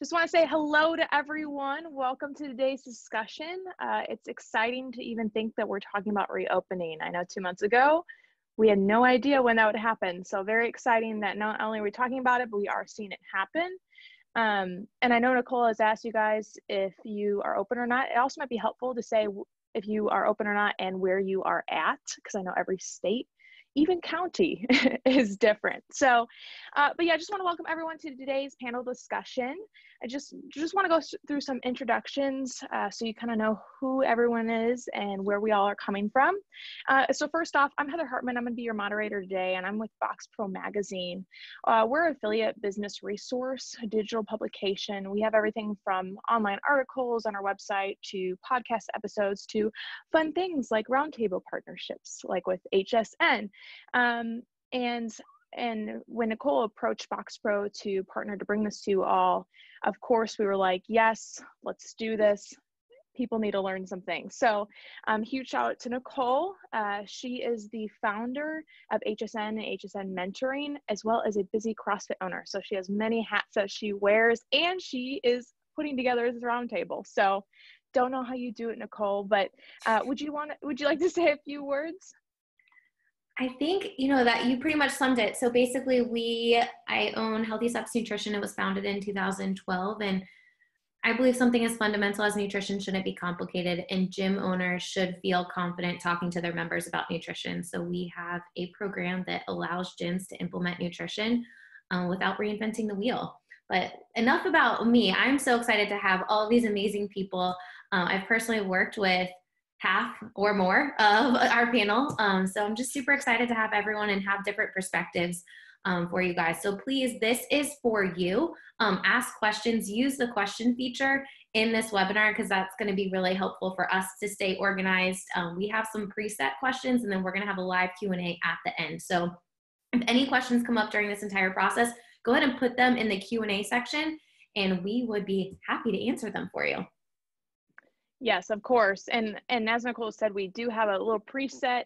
Just want to say hello to everyone. Welcome to today's discussion. It's exciting to even think that we're talking about reopening. I know 2 months ago, we had no idea when that would happen. So very exciting that not only are we talking about it, but we are seeing it happen. And I know Nicole has asked you guys if you are open or not. It also might be helpful to say if you are open or not and where you are at, because I know every state, even county, is different. So, but yeah, I just want to welcome everyone to today's panel discussion. I just want to go through some introductions so you kind of know who everyone is and where we all are coming from. So first off, I'm Heather Hartman. I'm going to be your moderator today, and I'm with Box Pro Magazine. We're an affiliate business resource, a digital publication. We have everything from online articles on our website to podcast episodes to fun things like roundtable partnerships, like with HSN. And when Nicole approached Box Pro to partner to bring this to you all, of course, we were like, yes, let's do this. People need to learn some things. So huge shout out to Nicole. She is the founder of HSN and HSN Mentoring, as well as a busy CrossFit owner. So she has many hats that she wears, and she is putting together this roundtable. So don't know how you do it, Nicole, but would you like to say a few words? I think, that you pretty much summed it. So basically I own Healthy Steps Nutrition. It was founded in 2012. And I believe something as fundamental as nutrition shouldn't be complicated, and gym owners should feel confident talking to their members about nutrition. So we have a program that allows gyms to implement nutrition without reinventing the wheel. But enough about me. I'm so excited to have all these amazing people. I've personally worked with half or more of our panel. So I'm just super excited to have everyone and have different perspectives for you guys. So please, this is for you. Ask questions, use the question feature in this webinar, because that's going to be really helpful for us to stay organized. We have some preset questions, and then we're going to have a live Q&A at the end. So if any questions come up during this entire process, go ahead and put them in the Q&A section, and we would be happy to answer them for you. Yes, of course. And as Nicole said, we do have a little preset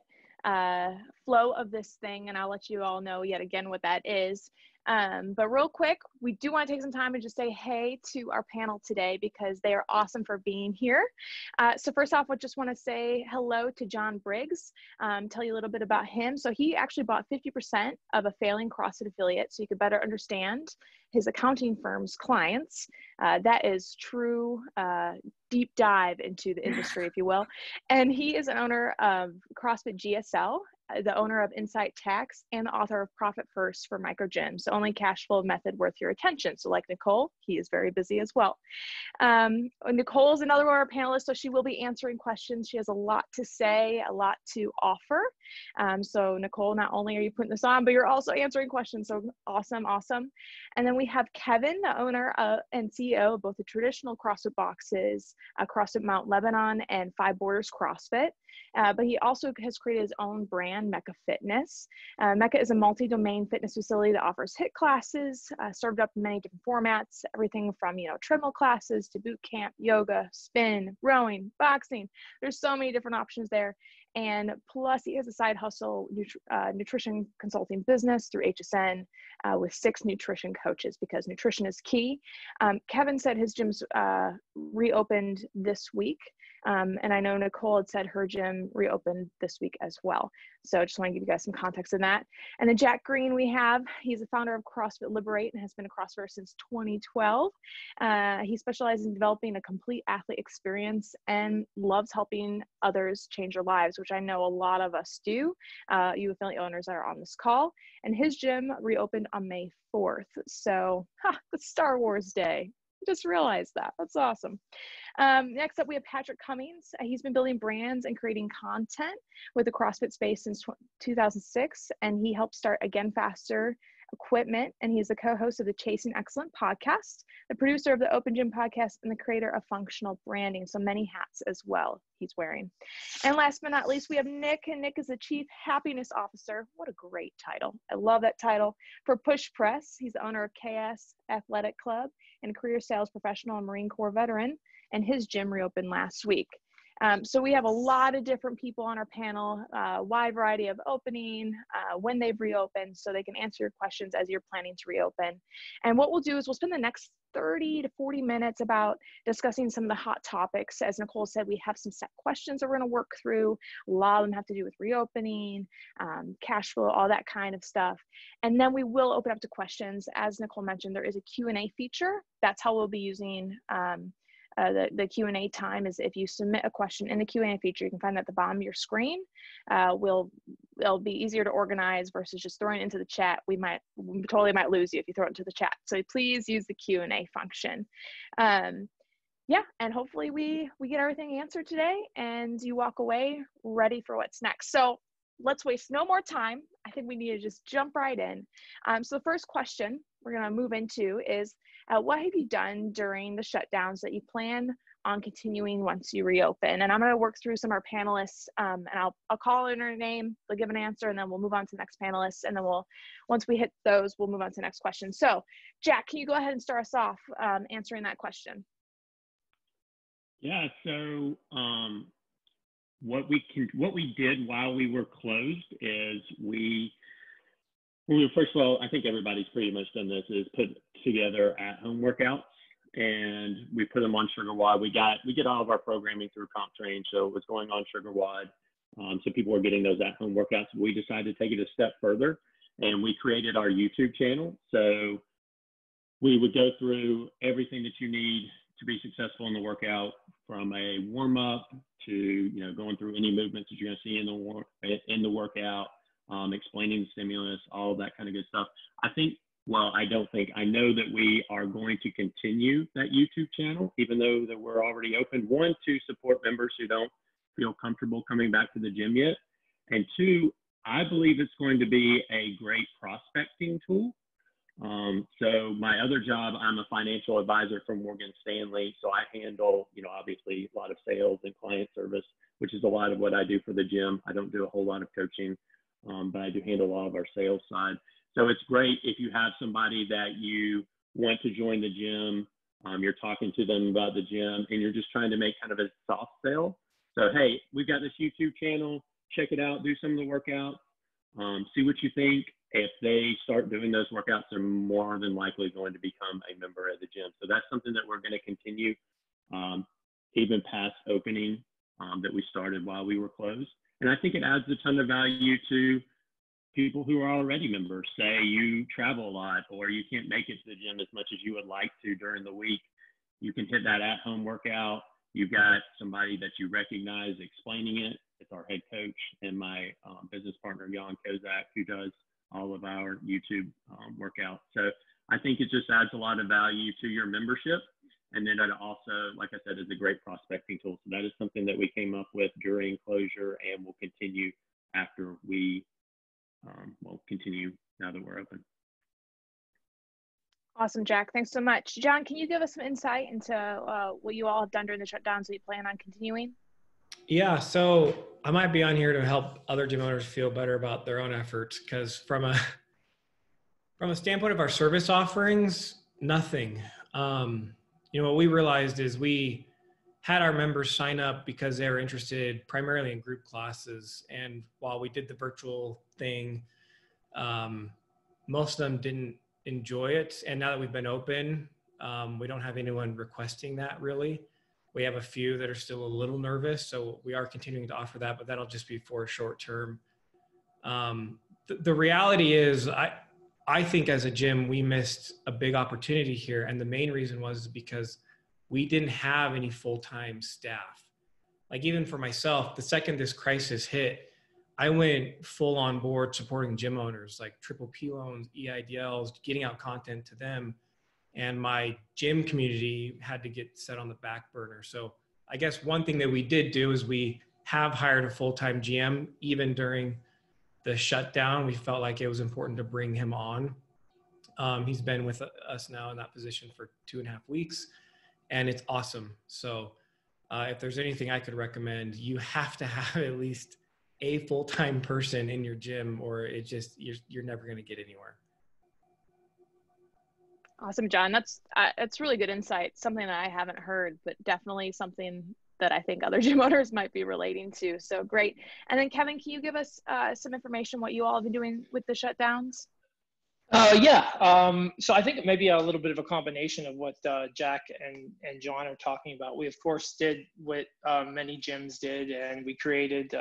flow of this thing, and I'll let you all know yet again what that is. But real quick, we do want to take some time and just say hey to our panel today, because they are awesome for being here. So first off, I just want to say hello to John Briggs, tell you a little bit about him. So he actually bought 50% of a failing CrossFit affiliate, so you could better understand his accounting firm's clients. That is true deep dive into the industry, if you will. And he is an owner of CrossFit GSL, the owner of Insight Tax, and the author of Profit First for Micro Gyms, the only cash flow method worth your attention. So like Nicole, he is very busy as well. Nicole is another one of our panelists, so she will be answering questions. She has a lot to say, a lot to offer. So Nicole, not only are you putting this on, but you're also answering questions. So awesome, awesome. And then we have Kevin, the owner and CEO of both the traditional CrossFit boxes, CrossFit Mount Lebanon and Five Borders CrossFit. But he also has created his own brand, Mecca Fitness. Mecca is a multi-domain fitness facility that offers HIIT classes, served up in many different formats, everything from, treadmill classes to boot camp, yoga, spin, rowing, boxing. There's so many different options there. And plus he has a side hustle nutrition consulting business through HSN with 6 nutrition coaches, because nutrition is key. Kevin said his gym's reopened this week. And I know Nicole had said her gym reopened this week as well. So I just want to give you guys some context in that. And then Jack Green he's a founder of CrossFit Liberate and has been a CrossFitter since 2012. He specializes in developing a complete athlete experience and loves helping others change their lives, which I know a lot of us do, you affiliate owners that are on this call. And his gym reopened on May 4th. So it's Star Wars Day. Just realized that. That's awesome. Next up, we have Patrick Cummings. He's been building brands and creating content with the CrossFit space since 2006, and he helped start Again Faster Equipment, and he's the co-host of the Chasing Excellent podcast, the producer of the Open Gym podcast, and the creator of Functional Branding. So many hats as well he's wearing. And last but not least, we have Nick, and Nick is the Chief Happiness Officer. What a great title. I love that title. For Push Press, he's the owner of KS Athletic Club and a career sales professional and Marine Corps veteran, and his gym reopened last week. So we have a lot of different people on our panel, wide variety of opening, when they've reopened, so they can answer your questions as you're planning to reopen. And what we'll do is we'll spend the next 30 to 40 minutes about discussing some of the hot topics. As Nicole said, we have some set questions that we're going to work through. A lot of them have to do with reopening, cash flow, all that kind of stuff. And then we will open up to questions. As Nicole mentioned, there is a Q&A feature. That's how we'll be using the Q&A time. Is if you submit a question in the Q&A feature, you can find that at the bottom of your screen. It'll be easier to organize versus just throwing it into the chat. We totally might lose you if you throw it into the chat. So please use the Q&A function. Yeah, and hopefully we get everything answered today and you walk away ready for what's next. So let's waste no more time. I think we need to just jump right in. So the first question we're going to move into is, what have you done during the shutdowns that you plan on continuing once you reopen? And I'm going to work through some of our panelists, and I'll call in her name, they'll give an answer, and then we'll move on to the next panelists. And then once we hit those, we'll move on to the next question. So Jack, can you go ahead and start us off answering that question? Yeah, so what we did while we were closed is first of all, I think everybody's pretty much done this, is put together at-home workouts, and we put them on SugarWOD. We get all of our programming through CompTrain, so it was going on SugarWOD. So people were getting those at-home workouts. We decided to take it a step further, and we created our YouTube channel. So we would go through everything that you need to be successful in the workout, from a warm-up to going through any movements that you're going to see in the workout. Explaining the stimulus, all of that kind of good stuff. I know that we are going to continue that YouTube channel, even though that we're already open. One, to support members who don't feel comfortable coming back to the gym yet. And two, I believe it's going to be a great prospecting tool. So my other job, I'm a financial advisor for Morgan Stanley. So I handle, obviously a lot of sales and client service, which is a lot of what I do for the gym. I don't do a whole lot of coaching. But I do handle a lot of our sales side. So it's great if you have somebody that you want to join the gym, you're talking to them about the gym, and you're just trying to make kind of a soft sell. So, hey, we've got this YouTube channel, check it out, do some of the workouts, see what you think. If they start doing those workouts, they're more than likely going to become a member of the gym. So that's something that we're going to continue, even past opening, that we started while we were closed. And I think it adds a ton of value to people who are already members. Say you travel a lot, or you can't make it to the gym as much as you would like to during the week. You can hit that at-home workout. You've got somebody that you recognize explaining it. It's our head coach and my business partner, Jan Kozak, who does all of our YouTube workouts. So I think it just adds a lot of value to your membership. And then it also, like I said, is a great prospecting tool. So that is something that we came up with during closure, and will continue after we continue now that we're open. Awesome, Jack. Thanks so much. John, can you give us some insight into what you all have done during the shutdowns that you plan on continuing? Yeah, so I might be on here to help other gym owners feel better about their own efforts, because from a standpoint of our service offerings, nothing. What we realized is we had our members sign up because they were interested primarily in group classes. And while we did the virtual thing, most of them didn't enjoy it. And now that we've been open, we don't have anyone requesting that really. We have a few that are still a little nervous. So we are continuing to offer that, but that'll just be for short term. The reality is, I think as a gym, we missed a big opportunity here. And the main reason was because we didn't have any full-time staff. Like, even for myself, the second this crisis hit, I went full on board supporting gym owners, like triple P loans, EIDLs, getting out content to them. And my gym community had to get set on the back burner. So I guess one thing that we did do is we have hired a full-time GM. Even during the shutdown, we felt like it was important to bring him on. He's been with us now in that position for 2.5 weeks, and it's awesome. So if there's anything I could recommend, you have to have at least a full-time person in your gym, or you're never going to get anywhere. Awesome, John. That's really good insight. Something that I haven't heard, but definitely something that I think other gym owners might be relating to. So great. And then Kevin, can you give us some information what you all have been doing with the shutdowns? So I think maybe a little bit of a combination of what Jack and John are talking about. We of course did what many gyms did, and we created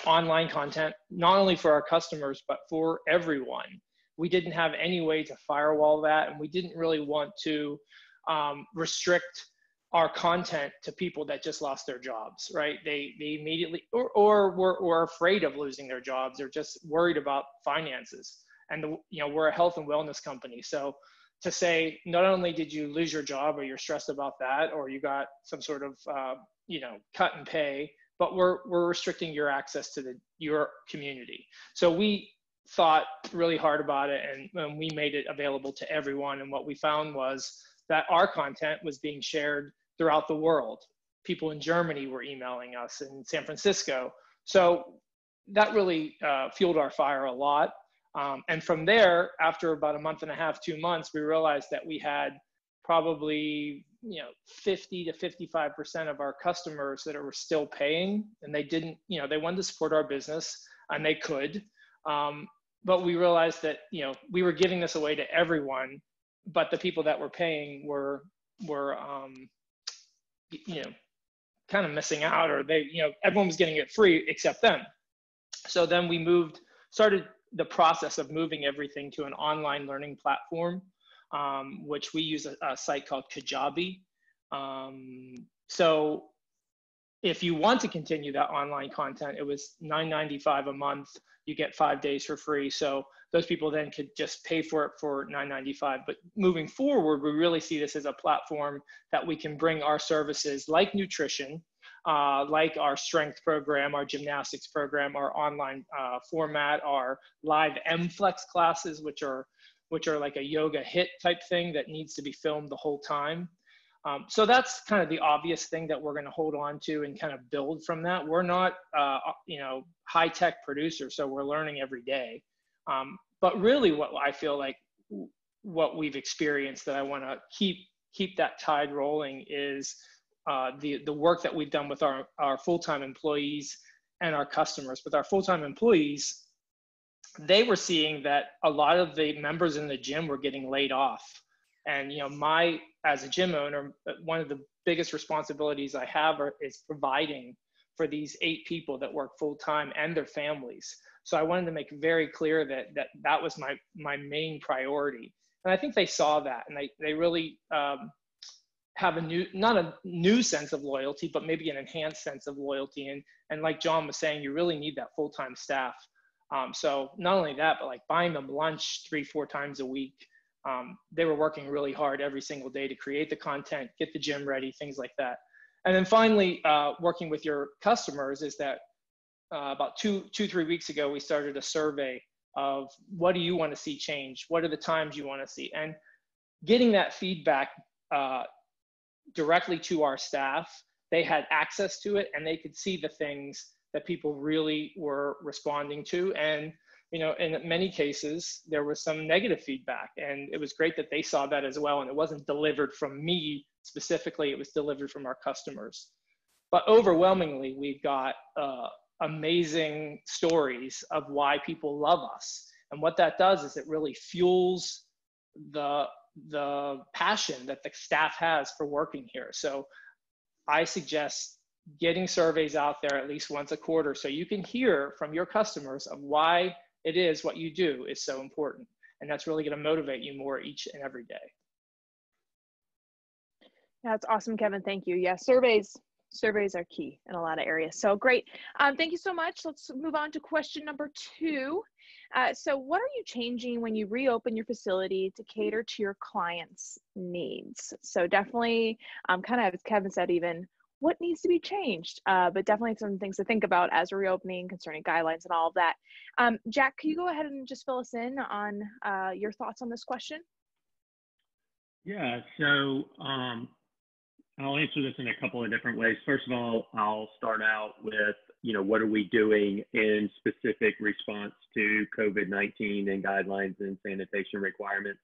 online content not only for our customers but for everyone. We didn't have any way to firewall that, and we didn't really want to restrict our content to people that just lost their jobs, right? They immediately or were afraid of losing their jobs, or just worried about finances. And we're a health and wellness company, so to say not only did you lose your job or you're stressed about that, or you got some sort of cut in pay, but we're restricting your access to your community. So we thought really hard about it, and we made it available to everyone. And what we found was that our content was being shared throughout the world. People in Germany were emailing us, in San Francisco. So that really fueled our fire a lot. And from there, after about a month and a half, 2 months, we realized that we had probably 50 to 55% of our customers that were still paying, and they didn't, they wanted to support our business, and they could. But we realized that we were giving this away to everyone, but the people that were paying were kind of missing out, or everyone was getting it free except them. So then we started the process of moving everything to an online learning platform, which we use a site called Kajabi. So if you want to continue that online content, it was $9.95 a month. You get 5 days for free. So those people then could just pay for it for $9.95. But moving forward, we really see this as a platform that we can bring our services like nutrition, like our strength program, our gymnastics program, our online format, our live MFlex classes, which are like a yoga hit type thing that needs to be filmed the whole time. So that's kind of the obvious thing that we're going to hold on to and kind of build from that. We're not, high tech producers, so we're learning every day. But really, what I feel like what we've experienced that I want to keep that tide rolling is the work that we've done with our full-time employees and our customers. With our full-time employees, they were seeing that a lot of the members in the gym were getting laid off. And as a gym owner, one of the biggest responsibilities I have is providing for these 8 people that work full-time and their families. So I wanted to make very clear that was my main priority. And I think they saw that, and they really have not a new sense of loyalty, but maybe an enhanced sense of loyalty. And like John was saying, you really need that full-time staff. So not only that, but like buying them lunch 3-4 times a week. They were working really hard every single day to create the content, get the gym ready, things like that. And then finally, working with your customers is that about 2-3 weeks ago, we started a survey of what do you want to see change? What are the times you want to see? And getting that feedback directly to our staff, they had access to it, and they could see the things that people really were responding to. And in many cases, there was some negative feedback, and it was great that they saw that as well. And it wasn't delivered from me specifically, it was delivered from our customers. But overwhelmingly, we've got amazing stories of why people love us. And what that does is it really fuels the passion that the staff has for working here. So I suggest getting surveys out there at least once a quarter, so you can hear from your customers of why it is what you do is so important. And that's really going to motivate you more each and every day. That's awesome, Kevin. Thank you. Yeah, surveys are key in a lot of areas. So great. Thank you so much. Let's move on to question number 2. So what are you changing when you reopen your facility to cater to your clients' needs? So definitely, kind of as Kevin said, even what needs to be changed, but definitely some things to think about as a reopening concerning guidelines and all of that. Jack, can you go ahead and just fill us in on your thoughts on this question? Yeah, so I'll answer this in a couple of different ways. First of all, I'll start out with, what are we doing in specific response to COVID-19 and guidelines and sanitation requirements?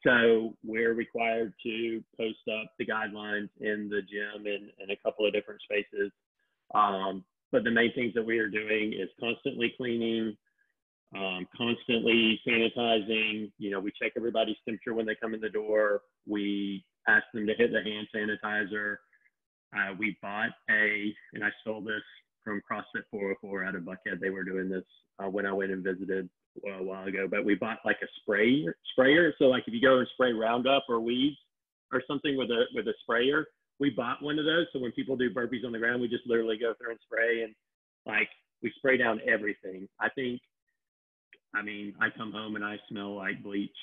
So we're required to post up the guidelines in the gym in a couple of different spaces. But the main things that we are doing is constantly cleaning, constantly sanitizing. You know, we check everybody's temperature when they come in the door. We ask them to hit the hand sanitizer. We bought and I stole this from CrossFit 404 out of Buckhead. They were doing this when I went and visited a while ago, but we bought like a sprayer. So like if you go and spray Roundup or weeds or something with a sprayer, we bought one of those. So when people do burpees on the ground, we just literally go through and spray, and like we spray down everything. I come home and I smell like bleach.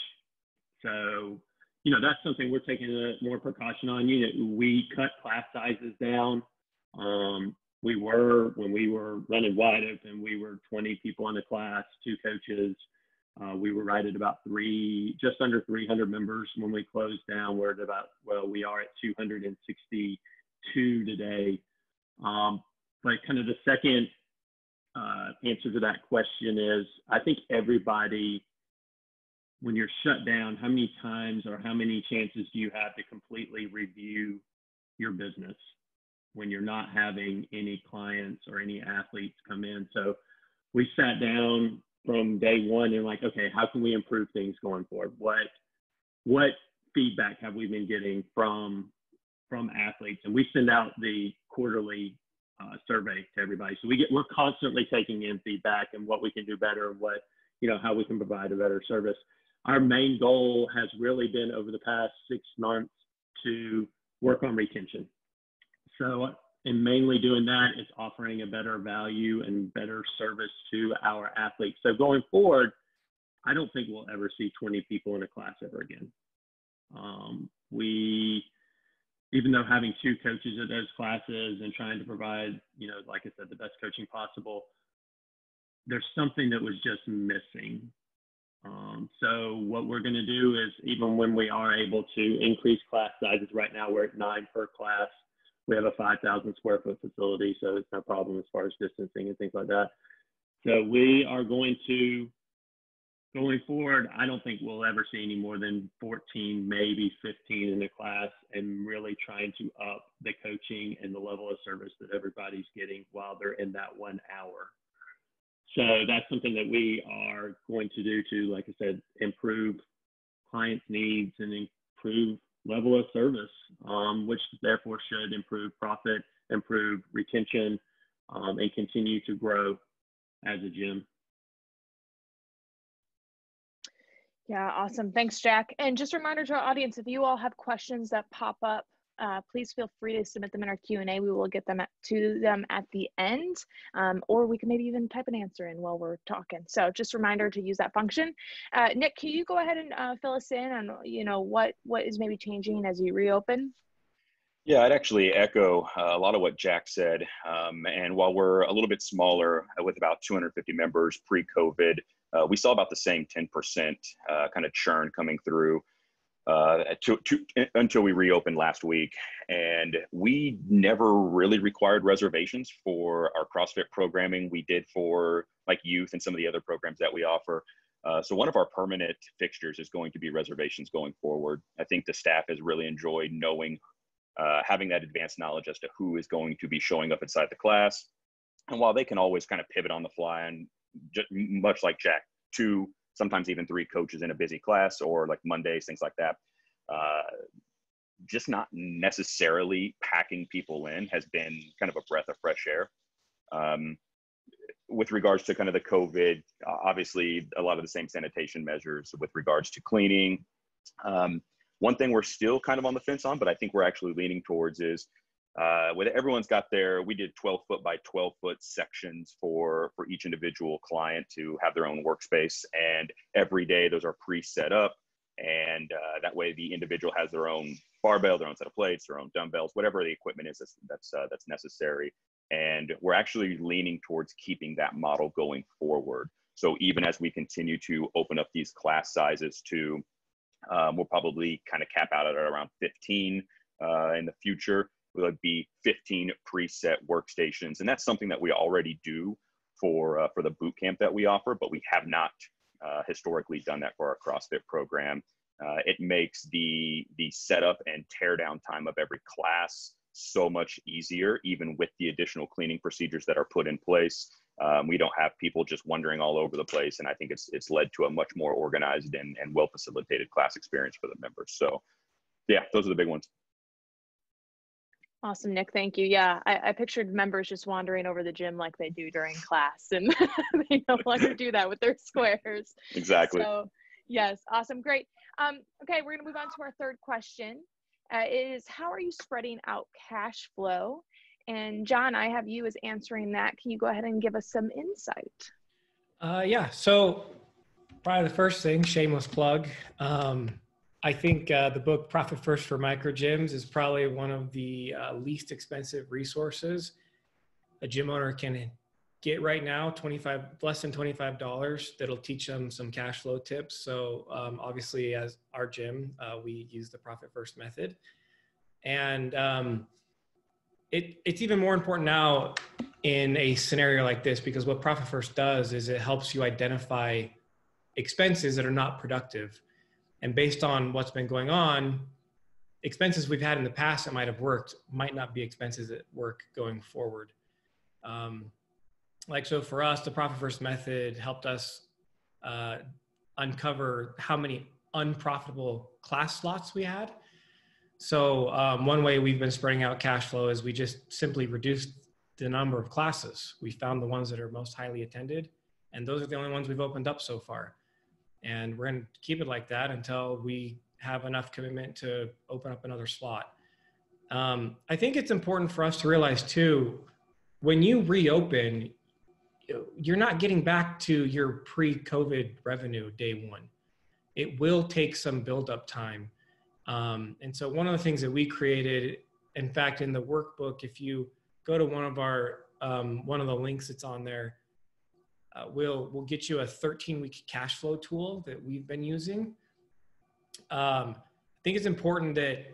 So, you know, that's something we're taking more precaution on. You know, we cut class sizes down. When we were running wide open, we were 20 people in the class, 2 coaches. We were right at about just under 300 members. When we closed down, we are at 262 today. But kind of the second answer to that question is, I think everybody, when you're shut down, how many times or how many chances do you have to completely review your business when you're not having any clients or any athletes come in? So we sat down from day one and like, okay, how can we improve things going forward? What feedback have we been getting from athletes? And we send out the quarterly survey to everybody. So we're constantly taking in feedback and what we can do better, and how we can provide a better service. Our main goal has really been over the past 6 months to work on retention. So in mainly doing that, it's offering a better value and better service to our athletes. So going forward, I don't think we'll ever see 20 people in a class ever again. Even though having 2 coaches at those classes and trying to provide, like I said, the best coaching possible, there's something that was just missing. So what we're going to do is, even when we are able to increase class sizes, right now we're at 9 per class. We have a 5,000 square foot facility, so it's no problem as far as distancing and things like that. So we are going forward, I don't think we'll ever see any more than 14, maybe 15 in the class, and really trying to up the coaching and the level of service that everybody's getting while they're in that 1 hour. So that's something that we are going to do to, like I said, improve clients' needs and improve level of service, which therefore should improve profit, improve retention, and continue to grow as a gym. Yeah, awesome. Thanks, Jack. And just a reminder to our audience, if you all have questions that pop up, please feel free to submit them in our Q&A. We will get them to them at the end, or we can maybe even type an answer in while we're talking. So just a reminder to use that function. Nick, can you go ahead and fill us in on, what is maybe changing as you reopen? Yeah, I'd actually echo a lot of what Jack said. And while we're a little bit smaller with about 250 members pre-COVID, we saw about the same 10% kind of churn coming through until we reopened last week. And we never really required reservations for our CrossFit programming. We did for like youth and some of the other programs that we offer. So one of our permanent fixtures is going to be reservations going forward. I think the staff has really enjoyed knowing, having that advanced knowledge as to who is going to be showing up inside the class. And while they can always kind of pivot on the fly, and just much like Jack, 2, sometimes even 3 coaches in a busy class, or like Mondays, things like that, just not necessarily packing people in has been kind of a breath of fresh air. With regards to kind of the COVID, obviously a lot of the same sanitation measures with regards to cleaning. One thing we're still kind of on the fence on, but I think we're actually leaning towards is, with everyone's got we did 12-foot by 12-foot sections for each individual client to have their own workspace. And every day those are pre-set up. And that way the individual has their own barbell, their own set of plates, their own dumbbells, whatever the equipment is that's necessary. And we're actually leaning towards keeping that model going forward. So even as we continue to open up these class sizes to, we'll probably kind of cap out at around 15 in the future. Will be 15 preset workstations. And that's something that we already do for the boot camp that we offer, but we have not historically done that for our CrossFit program. It makes the setup and tear down time of every class so much easier, even with the additional cleaning procedures that are put in place. We don't have people just wandering all over the place. And I think it's led to a much more organized and well-facilitated class experience for the members. So yeah, those are the big ones. Awesome, Nick. Thank you. Yeah, I pictured members just wandering over the gym like they do during class, and they no longer do that with their squares. Exactly. So, yes, awesome, great. Okay, we're going to move on to our third question. It is, how are you spreading out cash flow? And John, I have you as answering that. Can you go ahead and give us some insight? Yeah. So, probably the first thing, shameless plug. I think the book Profit First for Micro Gyms is probably one of the least expensive resources a gym owner can get right now, less than $25. That'll teach them some cash flow tips. So obviously, as our gym, we use the Profit First method. And it's even more important now in a scenario like this, because what Profit First does is it helps you identify expenses that are not productive. And based on what's been going on, expenses we've had in the past that might have worked might not be expenses that work going forward. So for us, the Profit First method helped us uncover how many unprofitable class slots we had. So one way we've been spreading out cash flow is we just simply reduced the number of classes. We found the ones that are most highly attended, and those are the only ones we've opened up so far. And we're going to keep it like that until we have enough commitment to open up another slot. I think it's important for us to realize too, when you reopen, you're not getting back to your pre-COVID revenue day one. It will take some build-up time. And so one of the things that we created, in fact, in the workbook, if you go to one of the links that's on there, we'll get you a 13-week cash flow tool that we've been using. I think it's important that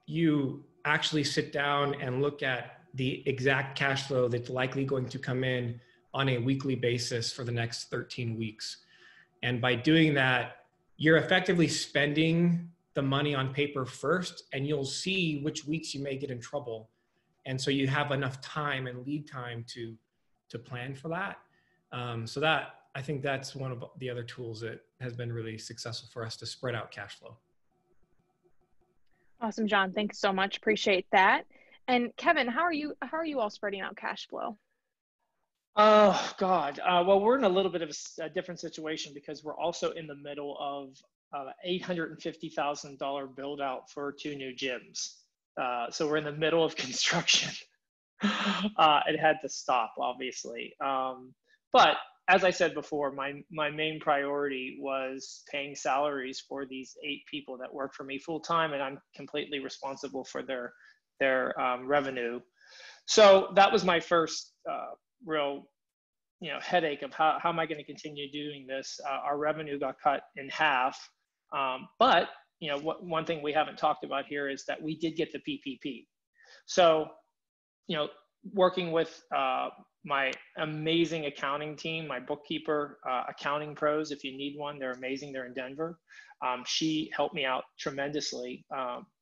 you actually sit down and look at the exact cash flow that's likely going to come in on a weekly basis for the next 13 weeks. And by doing that, you're effectively spending the money on paper first, and you'll see which weeks you may get in trouble. And so you have enough time and lead time to plan for that. So that, I think that's one of the other tools that has been really successful for us to spread out cash flow. Awesome, John. Thanks so much. Appreciate that. And Kevin, how are you all spreading out cash flow? Oh God. Well, we're in a little bit of a different situation because we're also in the middle of $850,000 build out for 2 new gyms. So we're in the middle of construction. It had to stop, obviously. But as I said before, my main priority was paying salaries for these 8 people that work for me full time, and I'm completely responsible for their revenue. So that was my first real headache of how am I going to continue doing this. Our revenue got cut in half, but one thing we haven't talked about here is that we did get the PPP. So working with my amazing accounting team, my bookkeeper, accounting pros, if you need one, they're amazing. They're in Denver. She helped me out tremendously.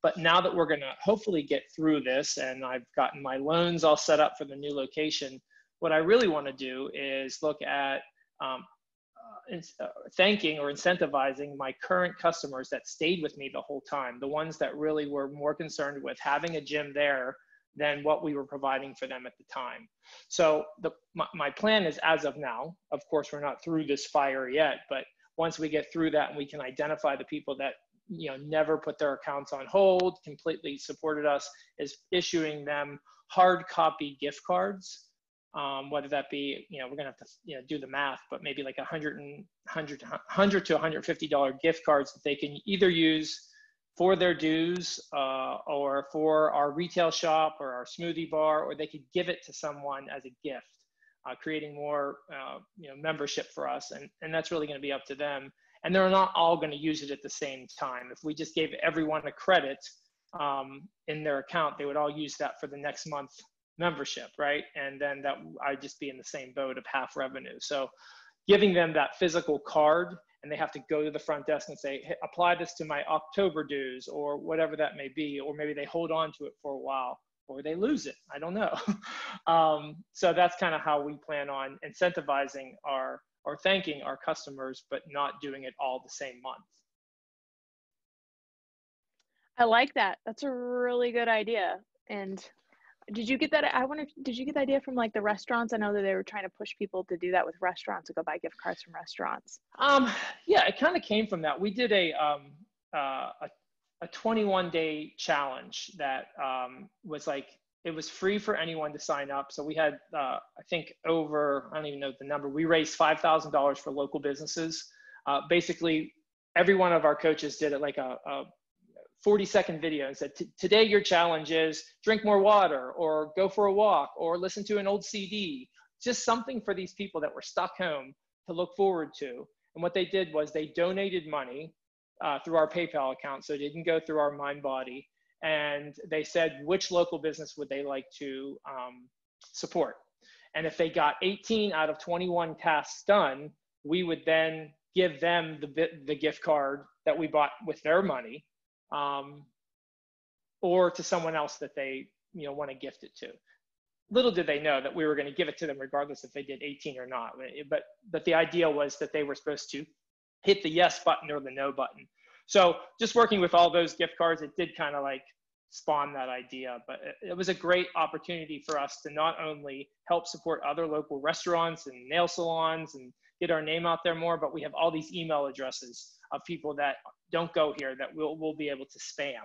But now that we're going to hopefully get through this and I've gotten my loans all set up for the new location, what I really want to do is look at thanking or incentivizing my current customers that stayed with me the whole time, the ones that really were more concerned with having a gym there than what we were providing for them at the time. So my plan is, as of now, of course, we're not through this fire yet, but once we get through that and we can identify the people that never put their accounts on hold, completely supported us, is issuing them hard copy gift cards. Whether that be, we're gonna have to do the math, but maybe like $100 to $150 gift cards that they can either use for their dues or for our retail shop or our smoothie bar, or they could give it to someone as a gift, creating more membership for us. And that's really going to be up to them. And they're not all going to use it at the same time. If we just gave everyone a credit in their account, they would all use that for the next month membership, right? And then that I'd just be in the same boat of half revenue. So giving them that physical card, and they have to go to the front desk and say, hey, apply this to my October dues or whatever that may be, or maybe they hold on to it for a while. or they lose it. I don't know. So that's kind of how we plan on incentivizing or thanking our customers, but not doing it all the same month. I like that. That's a really good idea. And did you get that? I wonder, did you get the idea from like the restaurants? I know that they were trying to push people to do that with restaurants, to go buy gift cards from restaurants. Yeah, it kind of came from that. We did a 21-day challenge that was like, it was free for anyone to sign up. So we had, I think over, I don't even know the number, we raised $5,000 for local businesses. Basically, every one of our coaches did it like a 40-second video and said, today your challenge is drink more water, or go for a walk, or listen to an old CD, just something for these people that were stuck home to look forward to. And what they did was they donated money through our PayPal account, so it didn't go through our MindBody. And they said which local business would they like to support. And if they got 18 out of 21 tasks done, we would then give them the gift card that we bought with their money, or to someone else that they want to gift it to. Little did they know that we were going to give it to them regardless if they did 18 or not. But the idea was that they were supposed to hit the yes button or the no button. So just working with all those gift cards, it did kind of like spawn that idea. But it was a great opportunity for us to not only help support other local restaurants and nail salons and get our name out there more, but we have all these email addresses of people that don't go here that we'll be able to spam.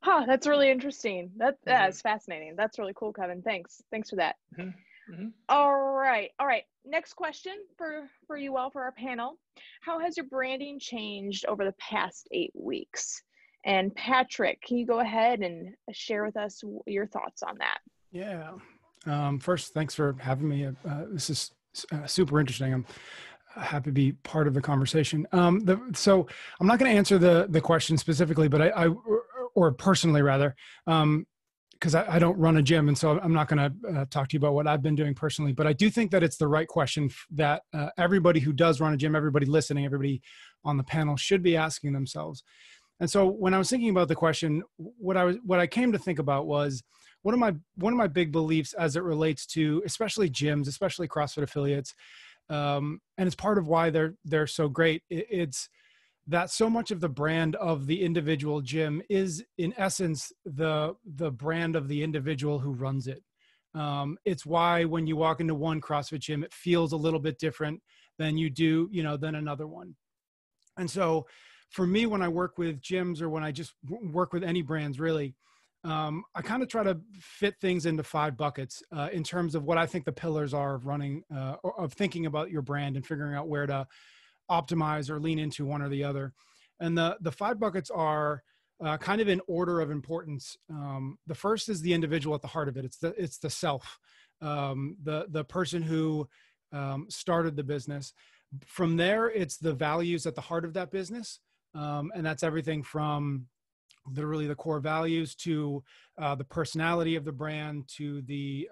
Huh, that's really interesting. That's fascinating. That's really cool, Kevin. Thanks for that. All right. Next question for you all, for our panel. How has your branding changed over the past 8 weeks? And Patrick, can you go ahead and share with us your thoughts on that? Yeah. First, thanks for having me. This is super interesting. I'm happy to be part of the conversation. So I'm not going to answer the question specifically, but or personally rather, because I don't run a gym. And so I'm not going to talk to you about what I've been doing personally, but I do think that it's the right question that everybody who does run a gym, everybody listening, everybody on the panel should be asking themselves. And so when I was thinking about the question, what I came to think about was one of my big beliefs as it relates to especially gyms, especially CrossFit affiliates, and it's part of why they're so great. It's that so much of the brand of the individual gym is in essence the brand of the individual who runs it. It's why when you walk into one CrossFit gym, it feels a little bit different than you do, than another one. And so for me, when I work with gyms or when I just work with any brands really, I kind of try to fit things into 5 buckets in terms of what I think the pillars are of running, or of thinking about your brand and figuring out where to optimize or lean into one or the other. And the 5 buckets are kind of in order of importance. The first is the individual at the heart of it. It's the self, the person who started the business. From there, it's the values at the heart of that business. And that's everything from literally the core values to the personality of the brand to the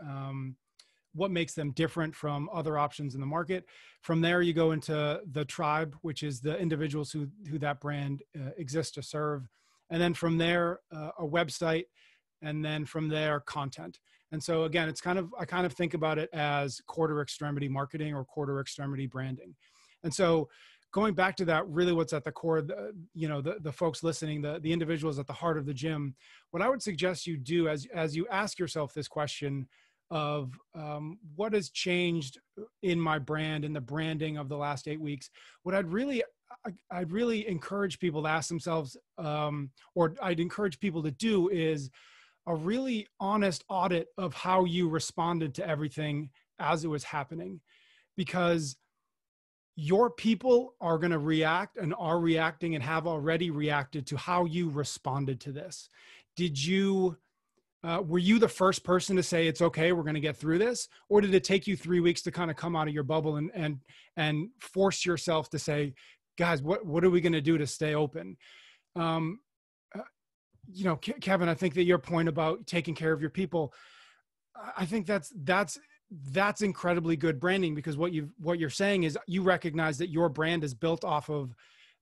what makes them different from other options in the market. From there, you go into the tribe, which is the individuals who that brand exists to serve. And then from there, a website, and then from there, content. And so again, I kind of think about it as quarter extremity marketing or quarter extremity branding. And so going back to that, really what's at the core, the folks listening, the individuals at the heart of the gym, what I would suggest you do as you ask yourself this question of what has changed in my brand, in the branding of the last 8 weeks, what I'd really encourage people to ask themselves, or I'd encourage people to do, is a really honest audit of how you responded to everything as it was happening. Because your people are going to react and are reacting and have already reacted to how you responded to this. Were you the first person to say, it's okay, we're going to get through this? Or did it take you 3 weeks to kind of come out of your bubble and force yourself to say, guys, what are we going to do to stay open? Kevin, I think that your point about taking care of your people, I think that's incredibly good branding, because what you're saying is you recognize that your brand is built off of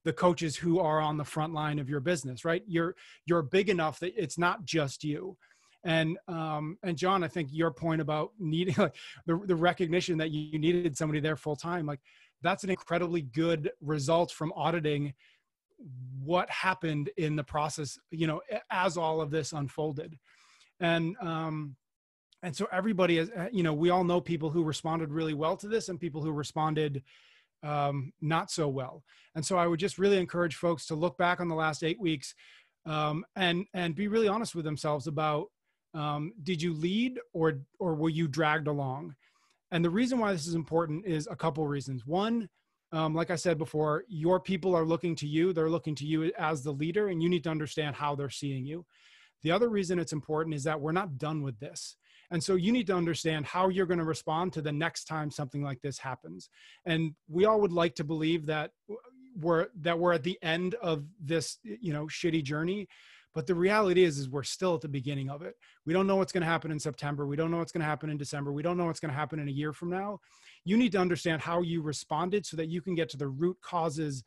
the coaches who are on the front line of your business, right? You're big enough that it's not just you. And John, I think your point about needing like the recognition that you needed somebody there full time, like that's an incredibly good result from auditing what happened in the process, you know, as all of this unfolded. And so everybody is, you know, we all know people who responded really well to this and people who responded not so well. And so I would just really encourage folks to look back on the last 8 weeks and be really honest with themselves about, did you lead or were you dragged along? And the reason why this is important is a couple reasons. One, like I said before, your people are looking to you. They're looking to you as the leader, and you need to understand how they're seeing you. The other reason it's important is that we're not done with this. And so you need to understand how you're going to respond to the next time something like this happens. And we all would like to believe that we're at the end of this, you know, shitty journey. But the reality is we're still at the beginning of it. We don't know what's going to happen in September. We don't know what's going to happen in December. We don't know what's going to happen in a year from now. You need to understand how you responded so that you can get to the root causes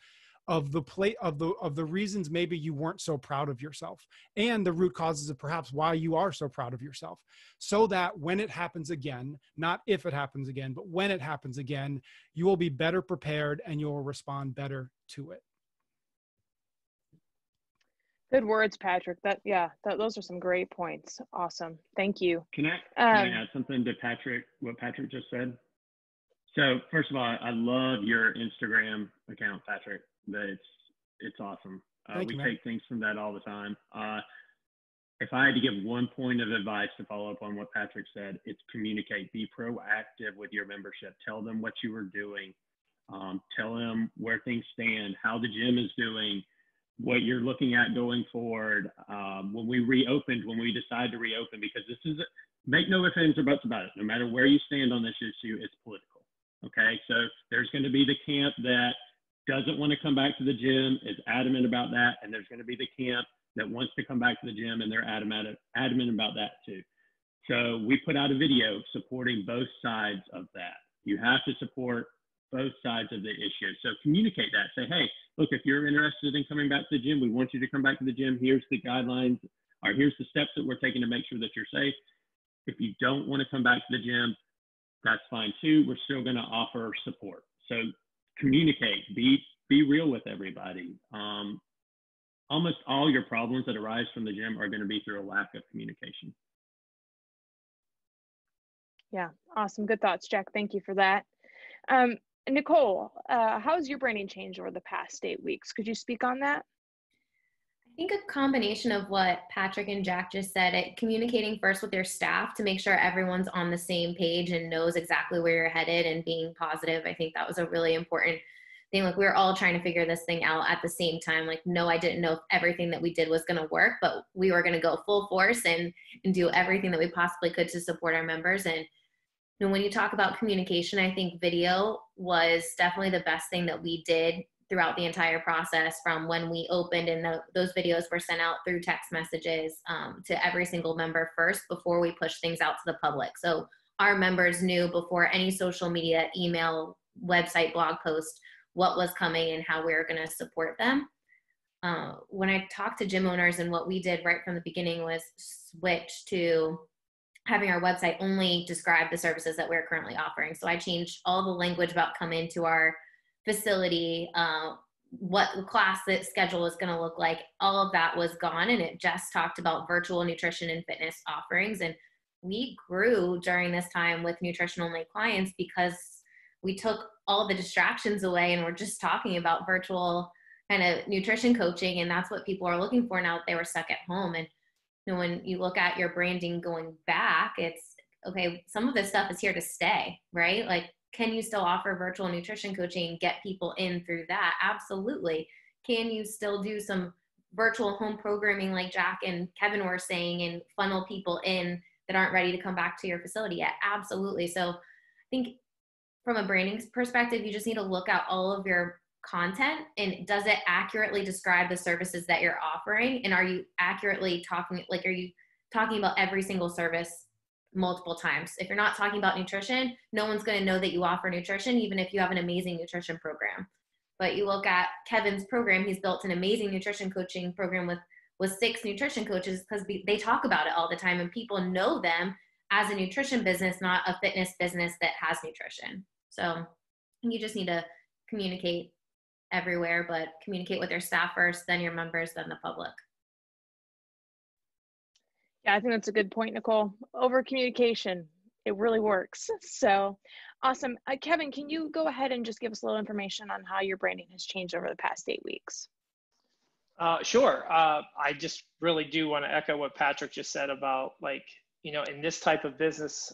of the reasons maybe you weren't so proud of yourself, and the root causes of perhaps why you are so proud of yourself, so that when it happens again, not if it happens again, but when it happens again, you will be better prepared and you will respond better to it. Good words, Patrick. Those are some great points. Awesome. Thank you. Can I add something to what Patrick just said? So first of all, I love your Instagram account, Patrick. It's awesome. We take things from that all the time. If I had to give one point of advice to follow up on what Patrick said, it's communicate. Be proactive with your membership. Tell them what you were doing. Tell them where things stand, how the gym is doing, what you're looking at going forward. When we decide to reopen, because this is, make no ifs, ands, or buts about it. No matter where you stand on this issue, it's political. Okay, so there's going to be the camp that doesn't want to come back to the gym, is adamant about that, and there's going to be the camp that wants to come back to the gym, and they're adamant about that too. So we put out a video supporting both sides of that. You have to support both sides of the issue. So communicate that. Say, hey, look, if you're interested in coming back to the gym, we want you to come back to the gym. Here's the guidelines, or here's the steps that we're taking to make sure that you're safe. If you don't want to come back to the gym, that's fine too. We're still going to offer support. So communicate, be real with everybody. Almost all your problems that arise from the gym are going to be through a lack of communication. Yeah, awesome. Good thoughts, Jack. Thank you for that. Nicole, how has your branding changed over the past 8 weeks? Could you speak on that? I think a combination of what Patrick and Jack just said, communicating first with your staff to make sure everyone's on the same page and knows exactly where you're headed and being positive. I think that was a really important thing. Like, we were all trying to figure this thing out at the same time. Like, no, I didn't know if everything that we did was going to work, but we were going to go full force and do everything that we possibly could to support our members. And you know, when you talk about communication, I think video was definitely the best thing that we did throughout the entire process, from when we opened, and those videos were sent out through text messages to every single member first before we pushed things out to the public. So our members knew before any social media, email, website, blog post, what was coming and how we were going to support them. When I talked to gym owners, and what we did right from the beginning was switch to having our website only describe the services that we're currently offering. So I changed all the language about come into our facility, what the class schedule is going to look like. All of that was gone, and it just talked about virtual nutrition and fitness offerings. And we grew during this time with nutrition only clients because we took all the distractions away and we're just talking about virtual kind of nutrition coaching. And that's what people are looking for now that they were stuck at home. And you know, when you look at your branding going back, it's okay, some of this stuff is here to stay, right? Like, can you still offer virtual nutrition coaching and get people in through that? Absolutely. Can you still do some virtual home programming like Jack and Kevin were saying, and funnel people in that aren't ready to come back to your facility yet? Absolutely. So I think from a branding perspective, you just need to look at all of your content, and does it accurately describe the services that you're offering? And are you accurately talking, like, are you talking about every single service multiple times? If you're not talking about nutrition, no one's going to know that you offer nutrition, even if you have an amazing nutrition program. But you look at Kevin's program, he's built an amazing nutrition coaching program with 6 nutrition coaches, because they talk about it all the time, and people know them as a nutrition business, not a fitness business that has nutrition. So you just need to communicate everywhere, but communicate with your staff first, then your members, then the public. Yeah, I think that's a good point, Nicole. Over communication, it really works. So awesome. Kevin, can you go ahead and just give us a little information on how your branding has changed over the past 8 weeks? Sure. I just really do want to echo what Patrick just said about, like, you know, in this type of business,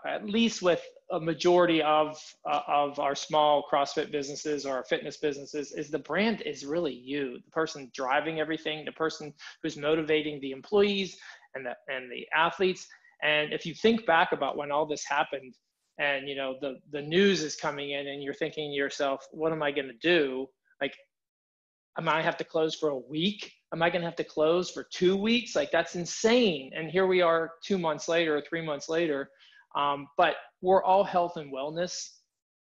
at least with a majority of our small CrossFit businesses or our fitness businesses, is the brand is really you, the person driving everything, the person who's motivating the employees and the athletes. And if you think back about when all this happened, and, you know, the news is coming in, and you're thinking to yourself, what am I going to do? Like, am I have to close for a week? Am I going to have to close for 2 weeks? Like, that's insane. And here we are 2 months later or 3 months later. But we're all health and wellness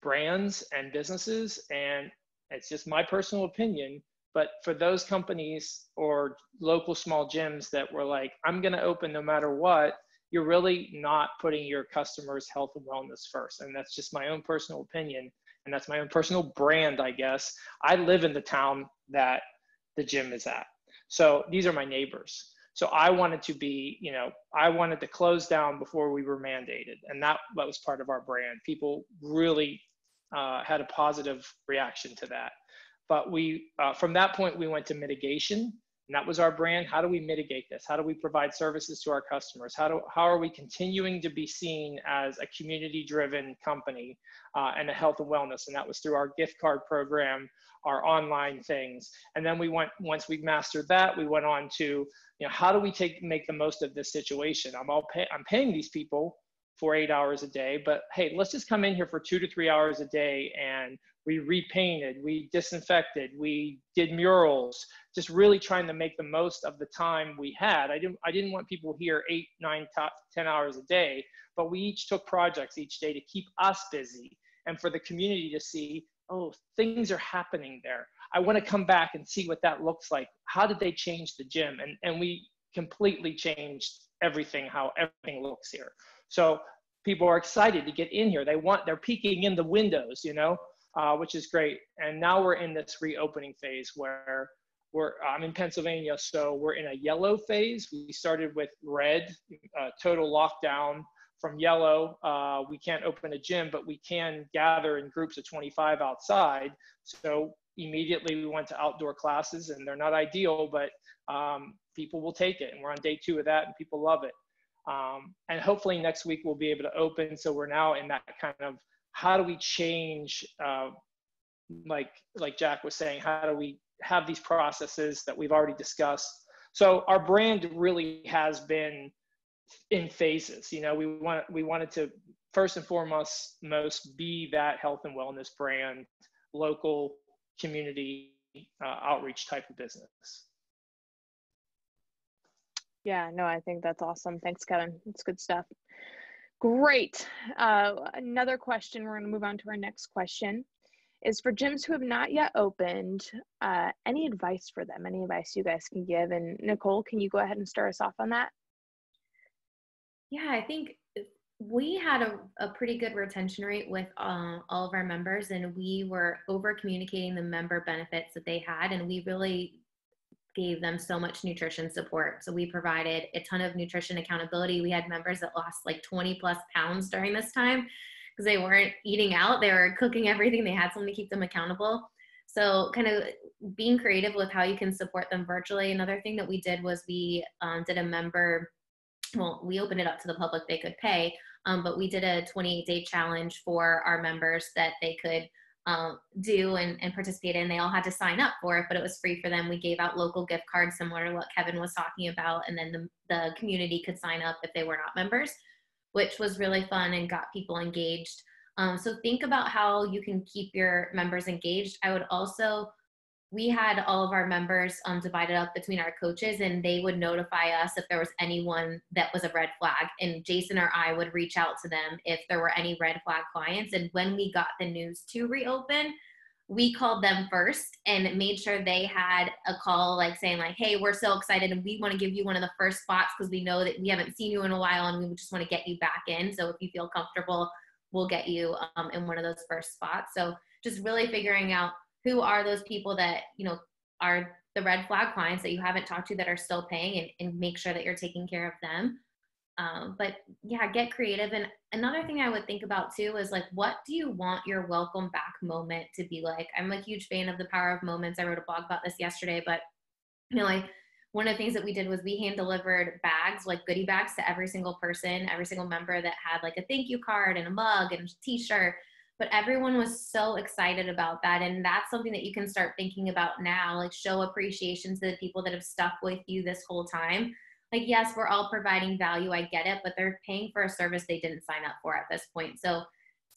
brands and businesses. And it's just my personal opinion. But for those companies or local small gyms that were like, I'm going to open no matter what, you're really not putting your customers' health and wellness first. And that's just my own personal opinion. And that's my own personal brand, I guess. I live in the town that the gym is at. So these are my neighbors. So I wanted to be, you know, I wanted to close down before we were mandated. And that was part of our brand. People really had a positive reaction to that. But we, from that point, we went to mitigation. And that was our brand. How do we mitigate this? How do we provide services to our customers? How are we continuing to be seen as a community-driven company and a health and wellness? And that was through our gift card program, our online things. And then we went, once we mastered that, we went on to, you know, how do we make the most of this situation? I'm paying these people for 8 hours a day, but hey, let's just come in here for 2 to 3 hours a day, and we repainted, we disinfected, we did murals, just really trying to make the most of the time we had. I didn't want people here 8, 9, 10 hours a day, but we each took projects each day to keep us busy and for the community to see, oh, things are happening there. I want to come back and see what that looks like. How did they change the gym? And we completely changed everything, how everything looks here. So people are excited to get in here. They're peeking in the windows, you know, which is great. And now we're in this reopening phase where I'm in Pennsylvania, so we're in a yellow phase. We started with red, total lockdown. From yellow, we can't open a gym, but we can gather in groups of 25 outside. So immediately we went to outdoor classes, and they're not ideal, but people will take it. And we're on day 2 of that, and people love it. And hopefully next week we'll be able to open. So we're now in that kind of, how do we change, like Jack was saying, how do we have these processes that we've already discussed? So our brand really has been in phases. You know, we wanted to first and foremost be that health and wellness brand, local community outreach type of business. Yeah, no, I think that's awesome. Thanks, Kevin. It's good stuff. Great. Another question, we're going to move on to our next question, is for gyms who have not yet opened, any advice for them? Any advice you guys can give? And Nicole, can you go ahead and start us off on that? Yeah, I think we had a pretty good retention rate with all of our members, and we were over communicating the member benefits that they had, and we really gave them so much nutrition support. So we provided a ton of nutrition accountability. We had members that lost like 20+ pounds during this time because they weren't eating out. They were cooking everything. They had someone to keep them accountable. So kind of being creative with how you can support them virtually. Another thing that we did was we did a member, well, we opened it up to the public, they could pay, but we did a 28-day challenge for our members that they could do and participate in. They all had to sign up for it, but it was free for them. We gave out local gift cards similar to what Kevin was talking about, and then the community could sign up if they were not members, which was really fun and got people engaged. So think about how you can keep your members engaged. I would also, we had all of our members divided up between our coaches, and they would notify us if there was anyone that was a red flag, and Jason or I would reach out to them if there were any red flag clients. And when we got the news to reopen, we called them first and made sure they had a call like saying like, hey, we're so excited and we want to give you one of the first spots because we know that we haven't seen you in a while and we just want to get you back in. So if you feel comfortable, we'll get you in one of those first spots. So just really figuring out who are those people that, you know, are the red flag clients that you haven't talked to that are still paying, and make sure that you're taking care of them. But yeah, get creative. And another thing I would think about too is like, what do you want your welcome back moment to be like? I'm a huge fan of the power of moments. I wrote a blog about this yesterday, but you know, like one of the things that we did was we hand delivered bags, like goodie bags to every single person, every single member that had like a thank you card and a mug and a t-shirt. But everyone was so excited about that. And that's something that you can start thinking about now, like show appreciation to the people that have stuck with you this whole time. Like, yes, we're all providing value. I get it, but they're paying for a service they didn't sign up for at this point. So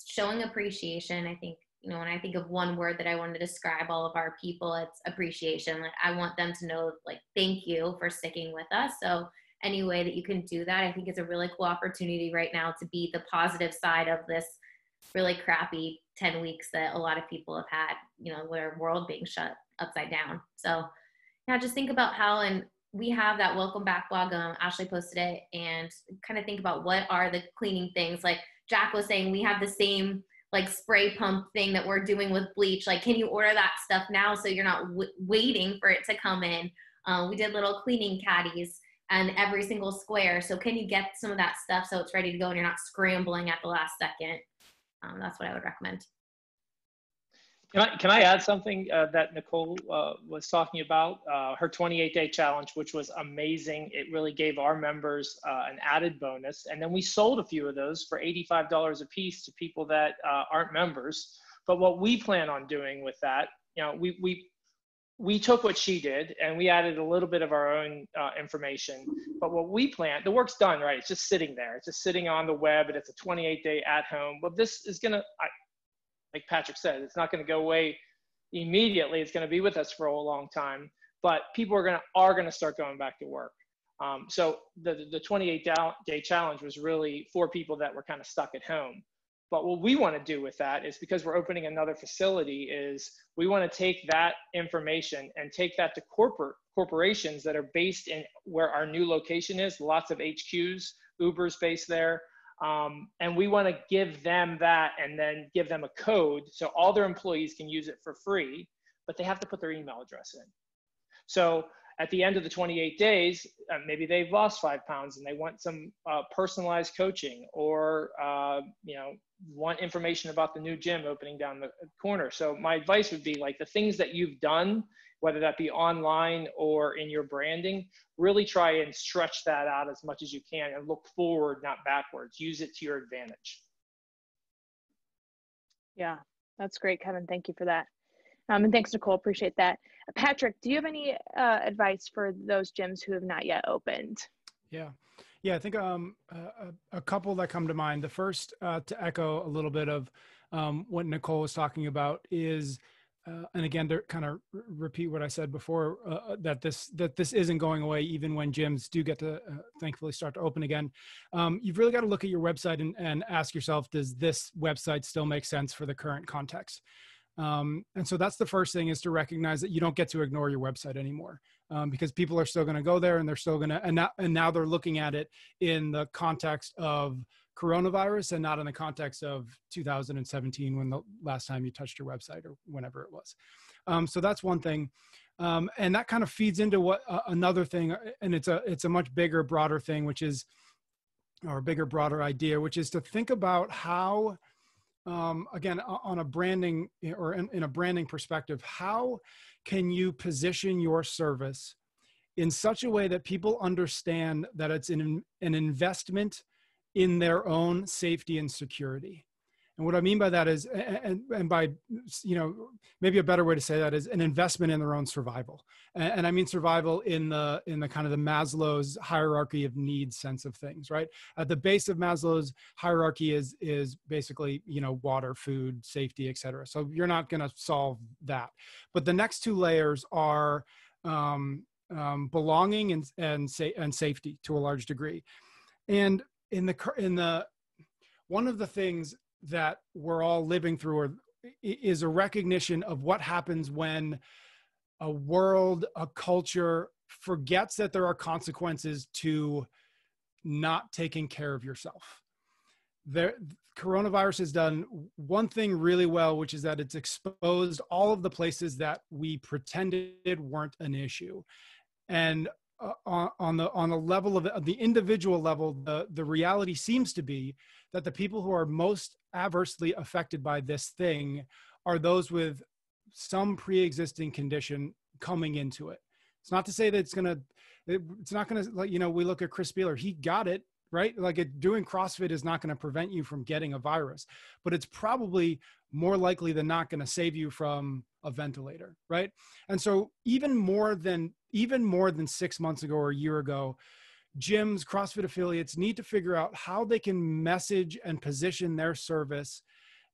showing appreciation, I think, you know, when I think of one word that I want to describe all of our people, it's appreciation. Like I want them to know, like, thank you for sticking with us. So any way that you can do that, I think it's a really cool opportunity right now to be the positive side of this really crappy 10 weeks that a lot of people have had, you know, their world being shut upside down. So yeah, just think about how, and we have that welcome back blog. Ashley posted it, and kind of think about what are the cleaning things. Like Jack was saying, we have the same like spray pump thing that we're doing with bleach. Like, can you order that stuff now so you're not waiting for it to come in? We did little cleaning caddies and every single square. So can you get some of that stuff so it's ready to go and you're not scrambling at the last second? That's what I would recommend. Can I add something that Nicole was talking about? Her 28-day challenge, which was amazing. It really gave our members an added bonus. And then we sold a few of those for $85 a piece to people that aren't members. But what we plan on doing with that, you know, we took what she did and we added a little bit of our own information. But what we plan, the work's done, right? It's just sitting there. It's just sitting on the web, and it's a 28-day at home. Well, this is going to, like Patrick said, it's not going to go away immediately. It's going to be with us for a long time, but people are going to start going back to work. So the 28-day challenge was really for people that were kind of stuck at home. But what we want to do with that is, because we're opening another facility, is we want to take that information and take that to corporations that are based in where our new location is. Lots of HQs, Uber's based there. And we want to give them that and then give them a code so all their employees can use it for free, but they have to put their email address in. So at the end of the 28 days, maybe they've lost 5 pounds and they want some personalized coaching, or you know, want information about the new gym opening down the corner. So my advice would be, like, the things that you've done, whether that be online or in your branding, really try and stretch that out as much as you can and look forward, not backwards. Use it to your advantage. Yeah, that's great, Kevin. Thank you for that. And thanks, Nicole. Appreciate that. Patrick, do you have any advice for those gyms who have not yet opened? Yeah, I think a couple that come to mind. The first, to echo a little bit of what Nicole was talking about, is, and again, to kind of repeat what I said before, that this isn't going away even when gyms do get to thankfully start to open again. You've really got to look at your website and ask yourself, does this website still make sense for the current context? And so that's the first thing, is to recognize that you don't get to ignore your website anymore, because people are still going to go there, and they're still going to, and now they're looking at it in the context of coronavirus and not in the context of 2017, when the last time you touched your website, or whenever it was. So that's one thing. And that kind of feeds into what another thing, and it's a much bigger, broader thing, which is, or a bigger, broader idea, which is to think about how, again, on a branding, or in a branding perspective, how can you position your service in such a way that people understand that it's an investment in their own safety and security? And what I mean by that is, and by, you know, maybe a better way to say that is an investment in their own survival. And I mean survival in the kind of the Maslow's hierarchy of needs sense of things, right? At the base of Maslow's hierarchy is basically, you know, water, food, safety, et cetera. So you're not going to solve that. But the next two layers are belonging and safety to a large degree. And in the one of the things that we're all living through, is a recognition of what happens when a world, a culture forgets that there are consequences to not taking care of yourself. Coronavirus has done one thing really well, which is that it's exposed all of the places that we pretended weren't an issue. And on the level of the individual level, the reality seems to be that the people who are most adversely affected by this thing are those with some pre-existing condition coming into it. It's not to say that it's not going to, like, we look at Chris Spieler, he got it, right? Like doing CrossFit is not going to prevent you from getting a virus, but it's probably more likely than not going to save you from a ventilator, right? And so even more than 6 months ago or a year ago, gyms, CrossFit affiliates need to figure out how they can message and position their service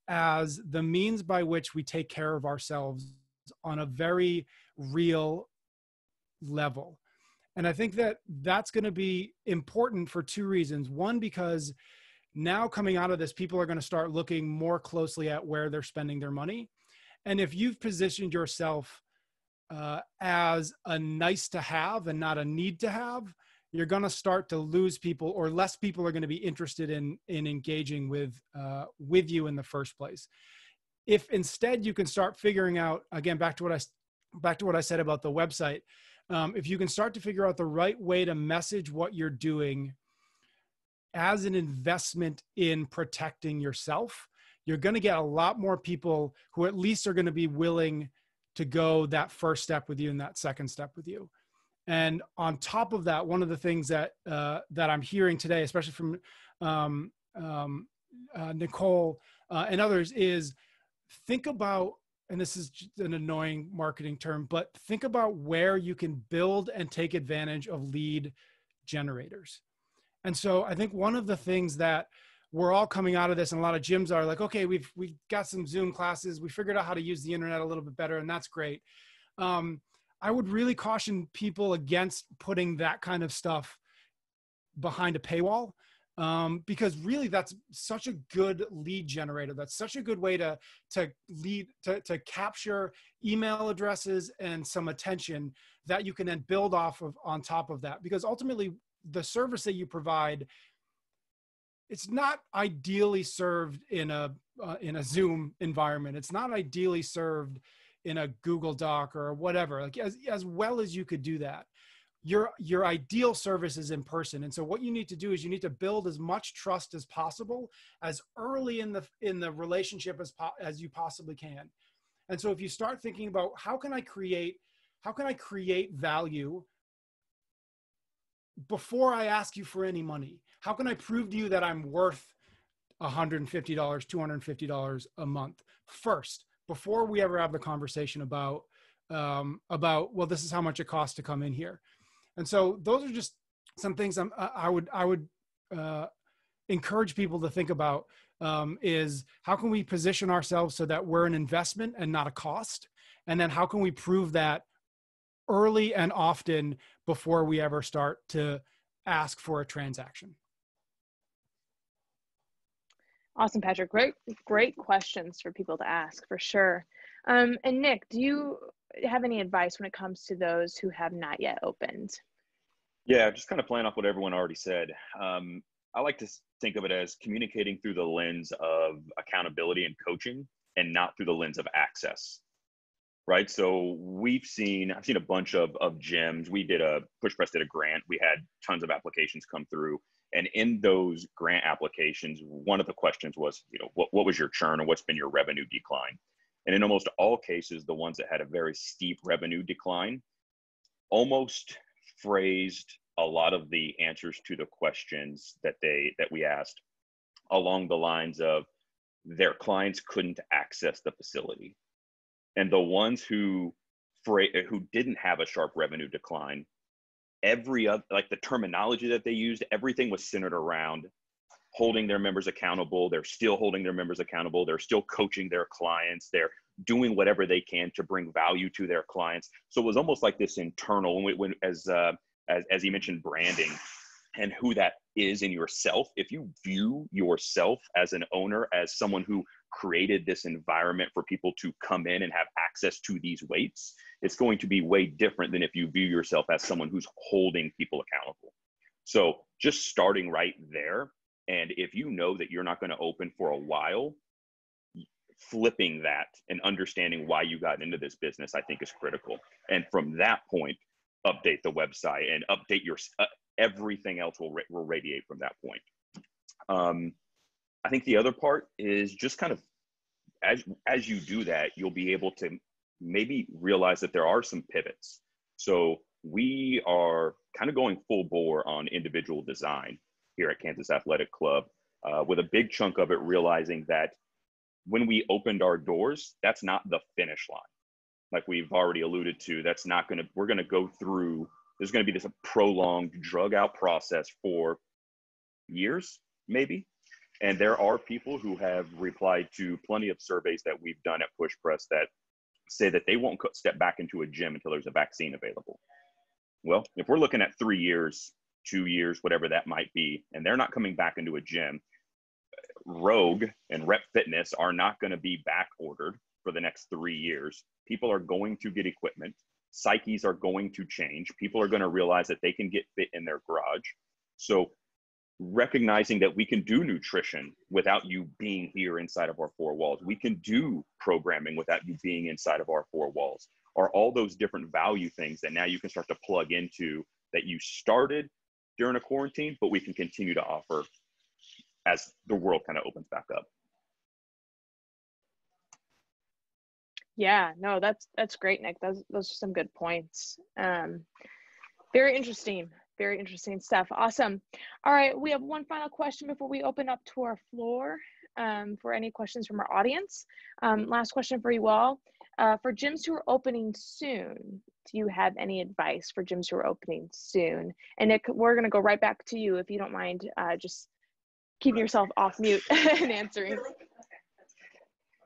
as the means by which we take care of ourselves on a very real level. And I think that that's going to be important for two reasons. One, because now coming out of this, people are going to start looking more closely at where they're spending their money. And if you've positioned yourself as a nice to have and not a need to have, you're going to start to lose people, or less people are going to be interested in engaging with you in the first place. If instead you can start figuring out, again, back to what I said about the website, if you can start to figure out the right way to message what you're doing as an investment in protecting yourself, you're going to get a lot more people who at least are going to be willing to go that first step with you and that second step with you. And on top of that, one of the things that I'm hearing today, especially from Nicole and others, is think about, and this is an annoying marketing term, but think about where you can build and take advantage of lead generators. And so I think one of the things that we're all coming out of this, and a lot of gyms are like, okay, we've got some Zoom classes, we figured out how to use the internet a little bit better, and that's great. I would really caution people against putting that kind of stuff behind a paywall, because really that's such a good lead generator. That's such a good way to capture email addresses and some attention that you can then build off of on top of that. Because ultimately the service that you provide, it's not ideally served in a Zoom environment. It's not ideally served in a Google Doc or whatever, like as well as you could do that. Your ideal service is in person. And so what you need to do is you need to build as much trust as possible as early in the relationship as you possibly can. And so if you start thinking about how can I create value before I ask you for any money? How can I prove to you that I'm worth $150, $250 a month first, before we ever have the conversation about, well, this is how much it costs to come in here. And so those are just some things I would encourage people to think about, is how can we position ourselves so that we're an investment and not a cost? And then how can we prove that early and often before we ever start to ask for a transaction? Awesome, Patrick. Great questions for people to ask, for sure. And Nick, do you have any advice when it comes to those who have not yet opened? Yeah, just kind of playing off what everyone already said. I like to think of it as communicating through the lens of accountability and coaching, and not through the lens of access, right? So I've seen a bunch of gyms. We did Push Press did a grant. We had tons of applications come through. And in those grant applications, one of the questions was, what was your churn, or what's been your revenue decline? And in almost all cases, the ones that had a very steep revenue decline almost phrased a lot of the answers to the questions that we asked along the lines of their clients couldn't access the facility. And the ones who didn't have a sharp revenue decline, every other, like the terminology that they used, everything was centered around holding their members accountable. They're still holding their members accountable. They're still coaching their clients. They're doing whatever they can to bring value to their clients. So it was almost like this internal, as he mentioned, branding and who that is in yourself. If you view yourself as an owner, as someone who created this environment for people to come in and have access to these weights, it's going to be way different than if you view yourself as someone who's holding people accountable. So just starting right there, and if you know that you're not going to open for a while, flipping that and understanding why you got into this business, I think is critical. And from that point, update the website and update your, everything else will radiate from that point. I think the other part is just kind of, as you do that, you'll be able to maybe realize that there are some pivots. So we are kind of going full bore on individual design here at Kansas Athletic Club, with a big chunk of it realizing that when we opened our doors, that's not the finish line. Like we've already alluded to, that's not going to, we're going to go through, there's going to be this prolonged drug out process for years, maybe. And there are people who have replied to plenty of surveys that we've done at Push Press that say that they won't step back into a gym until there's a vaccine available. Well, if we're looking at 3 years, 2 years, whatever that might be, and they're not coming back into a gym, Rogue and Rep Fitness are not going to be back ordered for the next 3 years. People are going to get equipment. Psyches are going to change. People are going to realize that they can get fit in their garage. So recognizing that we can do nutrition without you being here inside of our four walls. We can do programming without you being inside of our four walls. Are all those different value things that now you can start to plug into that you started during a quarantine, but we can continue to offer as the world kind of opens back up. Yeah, no, that's great, Nick. Those are some good points. Very interesting stuff. Awesome. All right, we have one final question before we open up to our floor for any questions from our audience. Last question for you all. For gyms who are opening soon, do you have any advice for gyms who are opening soon? And Nick, we're going to go right back to you if you don't mind just keeping yourself off mute and answering.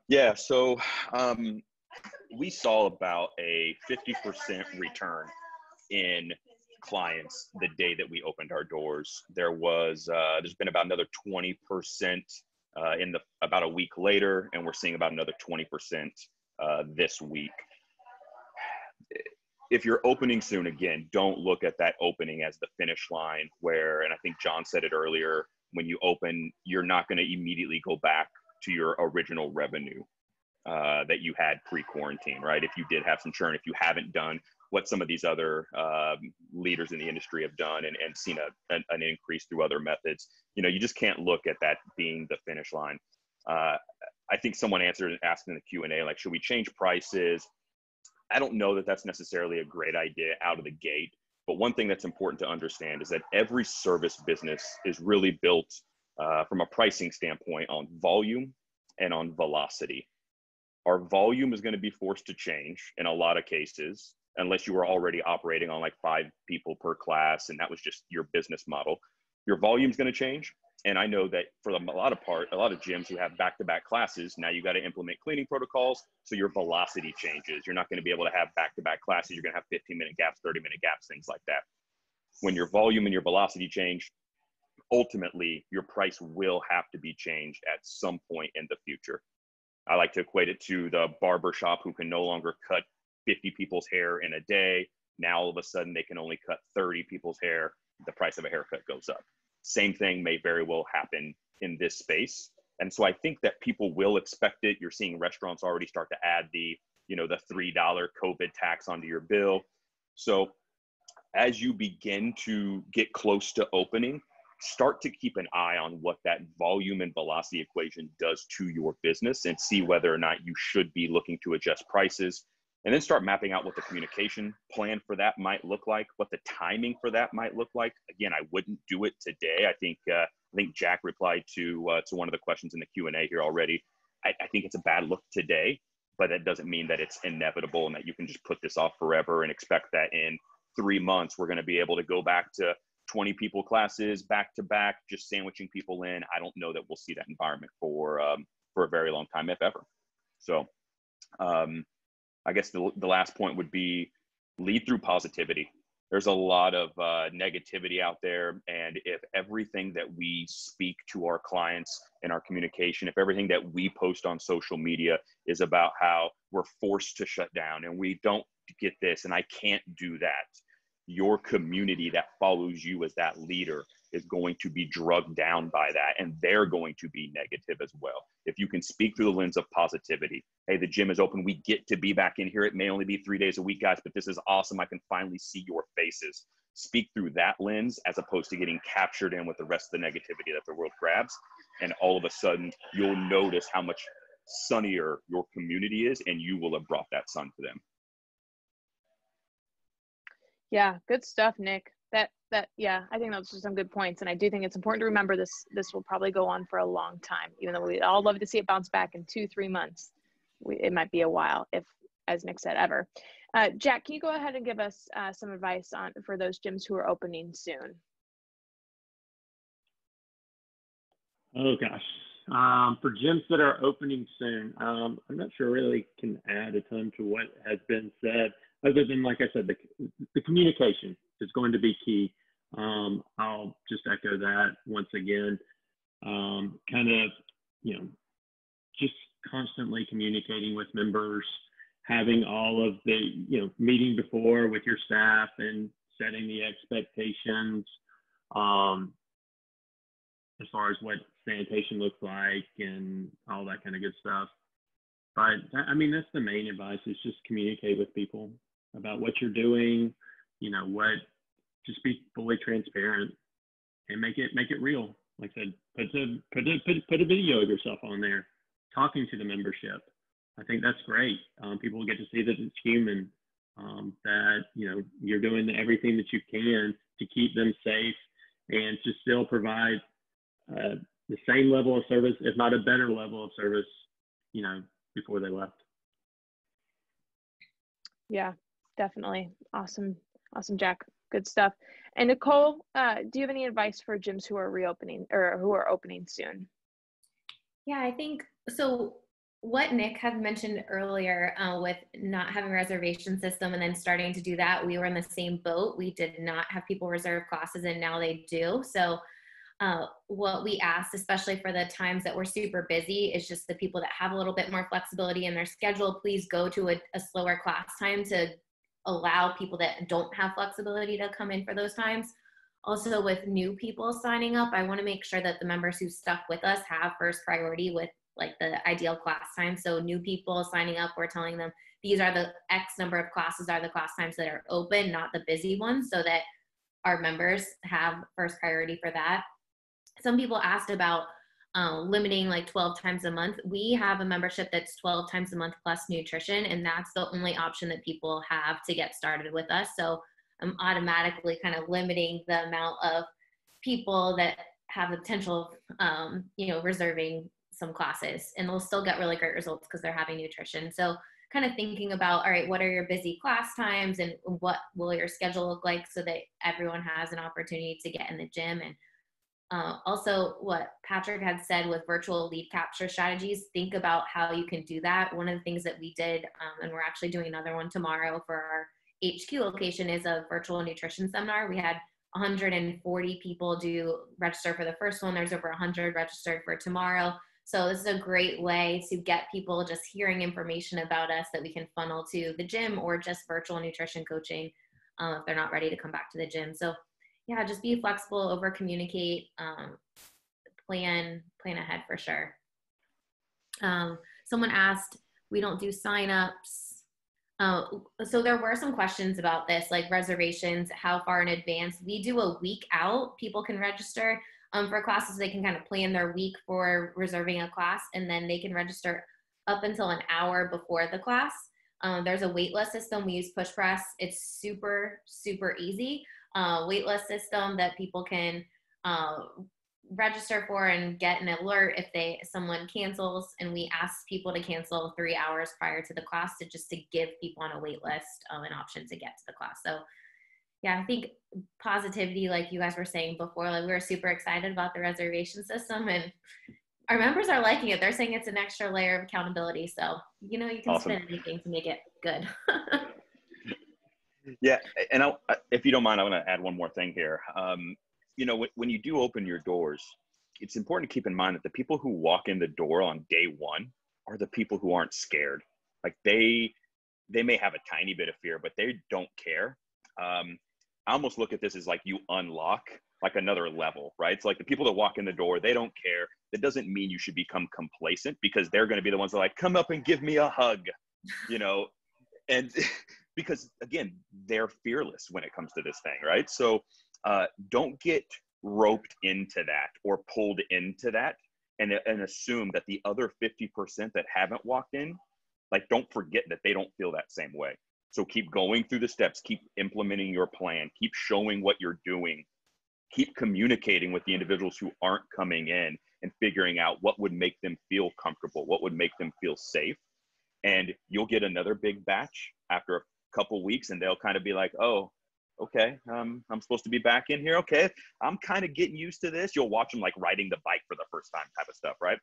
Yeah, so we saw about a 50% return in clients the day that we opened our doors. There's been about another 20% about a week later, and we're seeing about another 20% this week. If you're opening soon, again, don't look at that opening as the finish line where, and I think John said it earlier, when you open, you're not going to immediately go back to your original revenue that you had pre-quarantine, right? If you did have some churn, if you haven't done what some of these other leaders in the industry have done and seen an increase through other methods, you just can't look at that being the finish line. I think someone answered asking in the Q&A, like, should we change prices? I don't know that that's necessarily a great idea out of the gate. But one thing that's important to understand is that every service business is really built from a pricing standpoint on volume and on velocity. Our volume is going to be forced to change in a lot of cases, unless you were already operating on like 5 people per class and that was just your business model. Your volume is going to change. And I know that for a lot of gyms who have back-to-back classes, now you got to implement cleaning protocols. So your velocity changes. You're not going to be able to have back-to-back classes. You're going to have 15-minute gaps, 30-minute gaps, things like that. When your volume and your velocity change, ultimately your price will have to be changed at some point in the future. I like to equate it to the barber shop who can no longer cut 50 people's hair in a day. Now all of a sudden they can only cut 30 people's hair. The price of a haircut goes up. Same thing may very well happen in this space. And so I think that people will expect it. You're seeing restaurants already start to add the $3 COVID tax onto your bill. So as you begin to get close to opening, start to keep an eye on what that volume and velocity equation does to your business and see whether or not you should be looking to adjust prices. And then start mapping out what the communication plan for that might look like, what the timing for that might look like. Again, I wouldn't do it today. I think Jack replied to one of the questions in the Q&A here already. I think it's a bad look today, but that doesn't mean that it's inevitable and that you can just put this off forever and expect that in 3 months we're going to be able to go back to 20 people classes back to back, just sandwiching people in. I don't know that we'll see that environment for a very long time, if ever. So. I guess the last point would be lead through positivity. there's a lot of negativity out there. And if everything that we speak to our clients in our communication, if everything that we post on social media is about how we're forced to shut down and we don't get this and I can't do that, your community that follows you as that leader is going to be drugged down by that, and they're going to be negative as well. If you can speak through the lens of positivity, hey, the gym is open, we get to be back in here. It may only be 3 days a week, guys, but this is awesome. I can finally see your faces. Speak through that lens as opposed to getting captured in with the rest of the negativity that the world grabs. And all of a sudden, you'll notice how much sunnier your community is, and you will have brought that sun to them. Yeah, good stuff, Nick. Yeah, I think those are some good points. And I do think it's important to remember this will probably go on for a long time, even though we'd all love to see it bounce back in 2-3 months. It might be a while, if, as Nick said, ever. Jack, can you go ahead and give us some advice for those gyms who are opening soon? Oh gosh, for gyms that are opening soon, I'm not sure really can add a ton to what has been said, other than, like I said, the communication is going to be key. I'll just echo that once again. Kind of, just constantly communicating with members, having all of the, meeting before with your staff and setting the expectations as far as what sanitation looks like and all that kind of good stuff. But I mean, that's the main advice, is just communicate with people about what you're doing, just be fully transparent and make it real. Like I said, put a video of yourself on there, talking to the membership. I think that's great. People will get to see that it's human, that, you're doing everything that you can to keep them safe and to still provide the same level of service, if not a better level of service, before they left. Yeah, definitely. Awesome, Jack. Good stuff. And Nicole, do you have any advice for gyms who are reopening or who are opening soon? Yeah, I think so. What Nick had mentioned earlier with not having a reservation system and then starting to do that, we were in the same boat. We did not have people reserve classes, and now they do. So what we asked, especially for the times that we're super busy, is just the people that have a little bit more flexibility in their schedule, please go to a slower class time to allow people that don't have flexibility to come in for those times. Also, with new people signing up, I want to make sure that the members who stuck with us have first priority with like the ideal class time. So new people signing up, we're telling them these are the X number of classes are the class times that are open, not the busy ones, so that our members have first priority for that. Some people asked about limiting like 12 times a month. We have a membership that's 12 times a month plus nutrition, and that's the only option that people have to get started with us. So I'm automatically kind of limiting the amount of people that have the potential of, reserving some classes, and they'll still get really great results because they're having nutrition. So kind of thinking about, all right, what are your busy class times and what will your schedule look like so that everyone has an opportunity to get in the gym. And also what Patrick had said with virtual lead capture strategies, think about how you can do that. One of the things that we did, and we're actually doing another one tomorrow for our HQ location, is a virtual nutrition seminar. We had 140 people register for the first one. There's over 100 registered for tomorrow. So this is a great way to get people just hearing information about us that we can funnel to the gym or just virtual nutrition coaching if they're not ready to come back to the gym. So yeah, just be flexible, over communicate, plan ahead for sure. Someone asked, we don't do signups. So there were some questions about this, like reservations, how far in advance. We do a week out. People can register for classes. They can kind of plan their week for reserving a class, and then they can register up until an hour before the class. There's a waitlist system. We use Push Press. It's super, super easy. Waitlist system that people can register for and get an alert if someone cancels, and we ask people to cancel 3 hours prior to the class to give people on a wait list an option to get to the class. So yeah, I think positivity, like you guys were saying before, like we were super excited about the reservation system, and our members are liking it. They're saying it's an extra layer of accountability. So you can awesome. spend anything to make it good. Yeah, and if you don't mind, I want to add one more thing here. You know, when you do open your doors, it's important to keep in mind that the people who walk in the door on day one are the people who aren't scared. Like they may have a tiny bit of fear, but they don't care. I almost look at this as like you unlock like another level, right? It's like the people that walk in the door, they don't care. That doesn't mean you should become complacent, because they're going to be the ones that are like, come up and give me a hug, you know, and because again, they're fearless when it comes to this thing, right? So don't get roped into that or pulled into that and assume that the other 50% that haven't walked in, like, don't forget that they don't feel that same way. So keep going through the steps, keep implementing your plan, keep showing what you're doing, keep communicating with the individuals who aren't coming in and figuring out what would make them feel comfortable, what would make them feel safe. And you'll get another big batch after a couple weeks, and they'll kind of be like, oh, okay, I'm supposed to be back in here. Okay, I'm kind of getting used to this. You'll watch them like riding the bike for the first time type of stuff, right?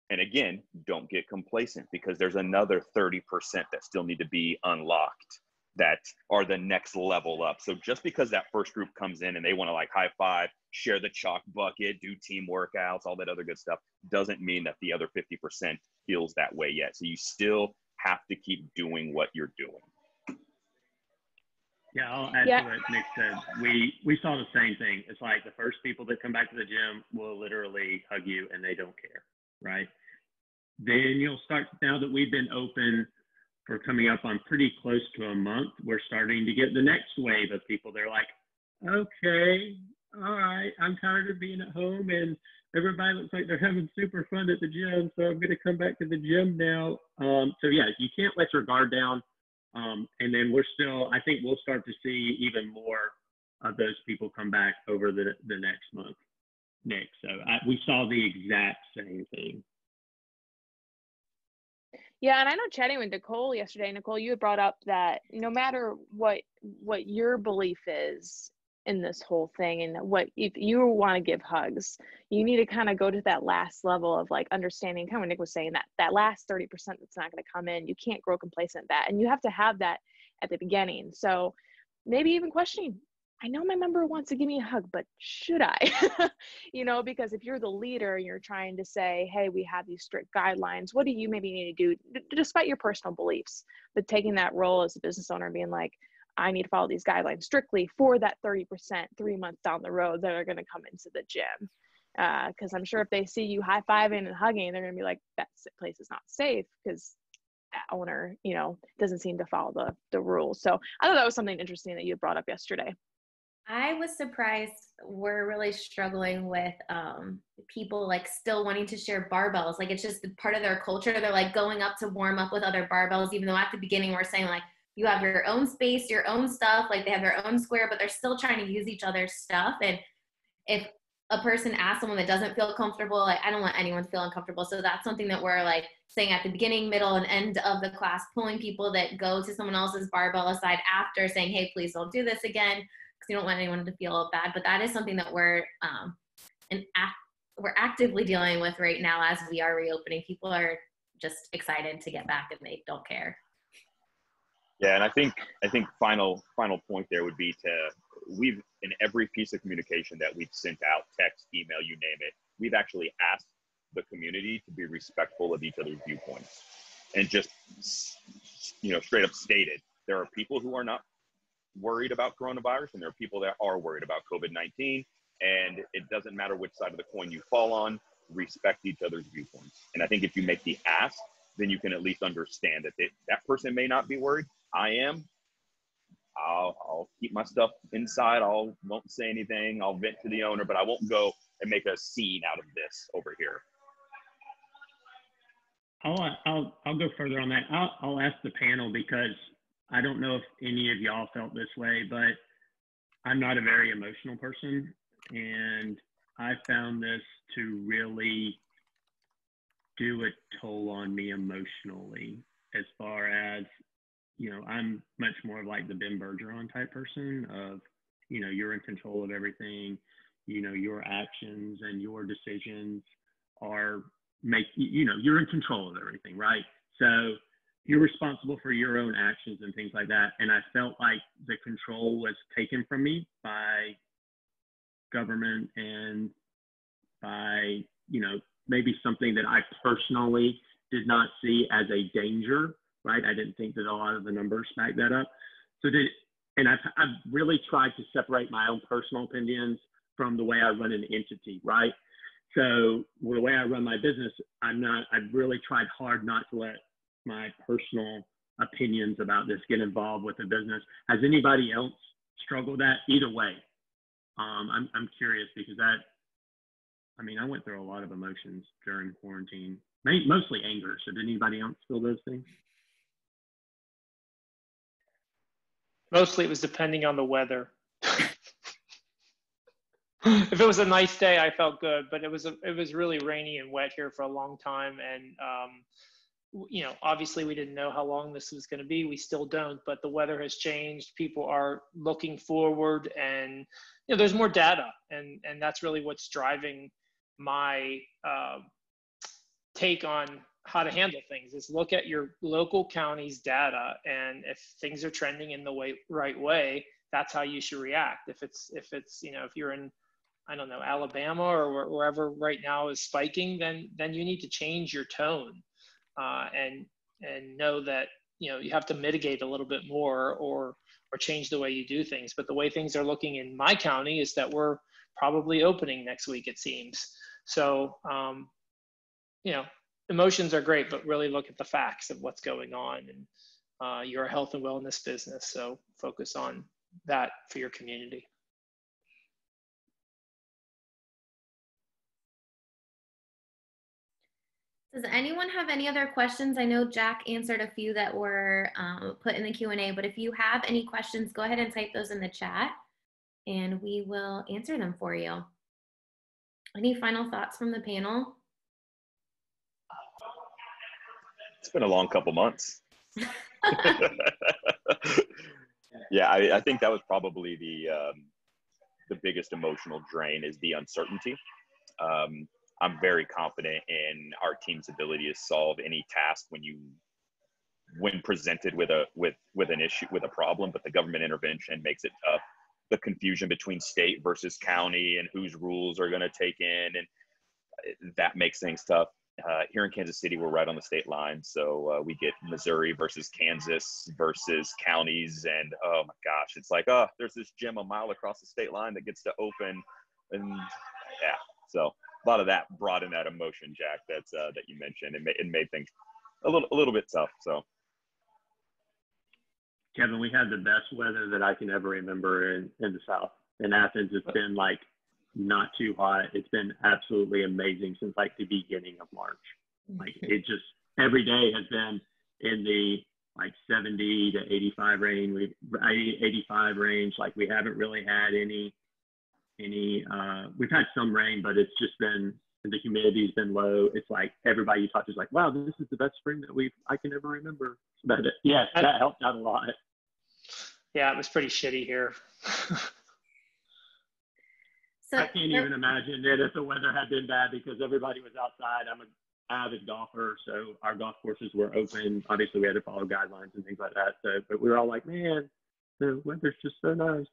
And again, don't get complacent, because there's another 30% that still need to be unlocked that are the next level up. So just because that first group comes in and they want to like high five, share the chalk bucket, do team workouts, all that other good stuff, doesn't mean that the other 50% feels that way yet. So you still have to keep doing what you're doing. Yeah, I'll add to what Nick said. We saw the same thing. It's like the first people that come back to the gym will literally hug you and they don't care, right? Then you'll start, now that we've been open for coming up on pretty close to a month, we're starting to get the next wave of people. They're like, okay, all right, I'm tired of being at home and everybody looks like they're having super fun at the gym, so I'm going to come back to the gym now. So yeah, you can't let your guard down. And then I think we'll start to see even more of those people come back over the next month, Nick. So we saw the exact same thing. Yeah, and I know chatting with Nicole yesterday, Nicole, you had brought up that no matter what your belief is in this whole thing, and what if you want to give hugs, you need to kind of go to that last level of like understanding, kind of what Nick was saying, that last 30% that's not going to come in. You can't grow complacent at that, and you have to have that at the beginning. So maybe even questioning, I know my member wants to give me a hug, but should I? You know, because if you're the leader and you're trying to say, hey, we have these strict guidelines, what do you maybe need to do despite your personal beliefs, but taking that role as a business owner and being like, I need to follow these guidelines strictly for that 30% 3 months down the road that are going to come into the gym. Because I'm sure if they see you high-fiving and hugging, they're going to be like, that place is not safe because that owner, you know, doesn't seem to follow the rules. So I thought that was something interesting that you brought up yesterday. I was surprised. We're really struggling with people like still wanting to share barbells. Like, it's just part of their culture. They're like going up to warm up with other barbells, even though at the beginning we're saying like, you have your own space, your own stuff, like they have their own square, but they're still trying to use each other's stuff. And if a person asks someone that doesn't feel comfortable, like, I don't want anyone to feel uncomfortable. So that's something that we're like saying at the beginning, middle, and end of the class, pulling people that go to someone else's barbell aside after, saying, hey, please don't do this again, because you don't want anyone to feel bad. But that is something that we're actively dealing with right now as we are reopening. People are just excited to get back and they don't care. Yeah, and I think final point there would be we've, in every piece of communication that we've sent out, text, email, you name it, we've actually asked the community to be respectful of each other's viewpoints, and just, you know, straight up stated, there are people who are not worried about coronavirus, and there are people that are worried about COVID-19, and it doesn't matter which side of the coin you fall on, respect each other's viewpoints. And I think if you make the ask, then you can at least understand that that person may not be worried. I am. I'll keep my stuff inside. Won't say anything. I'll vent to the owner, but I won't go and make a scene out of this over here. I'll go further on that. I'll ask the panel, because I don't know if any of y'all felt this way, but I'm not a very emotional person, and I found this to really do a toll on me emotionally, as far as, you know, I'm much more of like the Ben Bergeron type person of, you know, you're in control of everything, you know, your actions and your decisions you're in control of everything, right? So you're responsible for your own actions and things like that. And I felt like the control was taken from me by government and by, you know, maybe something that I personally did not see as a danger, right? I didn't think that a lot of the numbers back that up. And I've really tried to separate my own personal opinions from the way I run an entity, right? So the way I run my business, I've really tried hard not to let my personal opinions about this get involved with the business. Has anybody else struggled that? Either way, I'm curious, because I went through a lot of emotions during quarantine, mostly anger. So did anybody else feel those things? Mostly it was depending on the weather. If it was a nice day, I felt good, but it was really rainy and wet here for a long time. And, you know, obviously we didn't know how long this was going to be. We still don't, but the weather has changed. People are looking forward, and, you know, there's more data, and that's really what's driving my take on how to handle things, is look at your local county's data, and if things are trending in the right way, that's how you should react. If it's, you know, if you're in, I don't know, Alabama or wherever right now is spiking, then you need to change your tone, and know that, you know, you have to mitigate a little bit more, or change the way you do things. But the way things are looking in my county is that we're probably opening next week, it seems. So, you know, emotions are great, but really look at the facts of what's going on. And you're a health and wellness business, so focus on that for your community. Does anyone have any other questions? I know Jack answered a few that were put in the Q&A, but if you have any questions, go ahead and type those in the chat and we will answer them for you. Any final thoughts from the panel? It's been a long couple months. Yeah, I think that was probably the biggest emotional drain, is the uncertainty. I'm very confident in our team's ability to solve any task when presented with an issue, with a problem, but the government intervention makes it tough. The confusion between state versus county and whose rules are going to take in, and that makes things tough. Here in Kansas City, we're right on the state line, so we get Missouri versus Kansas versus counties, and oh my gosh, it's like, oh, there's this gym a mile across the state line that gets to open, and yeah, so a lot of that brought in that emotion, Jack, that you mentioned. It made things a little bit tough. So, Kevin, we had the best weather that I can ever remember in the South. In Athens, it's been like not too hot. It's been absolutely amazing since like the beginning of March. Like it just, every day has been in the like 70 to 85 range. 85 range. Like we haven't really had any, we've had some rain, but it's just been, the humidity's been low. It's like everybody you talk to is like, wow, this is the best spring that I can ever remember. But yes, that helped out a lot. Yeah, it was pretty shitty here. So, I can't even imagine it if the weather had been bad, because everybody was outside. I'm an avid golfer, so our golf courses were open. Obviously, we had to follow guidelines and things like that. So, but we were all like, man, the weather's just so nice.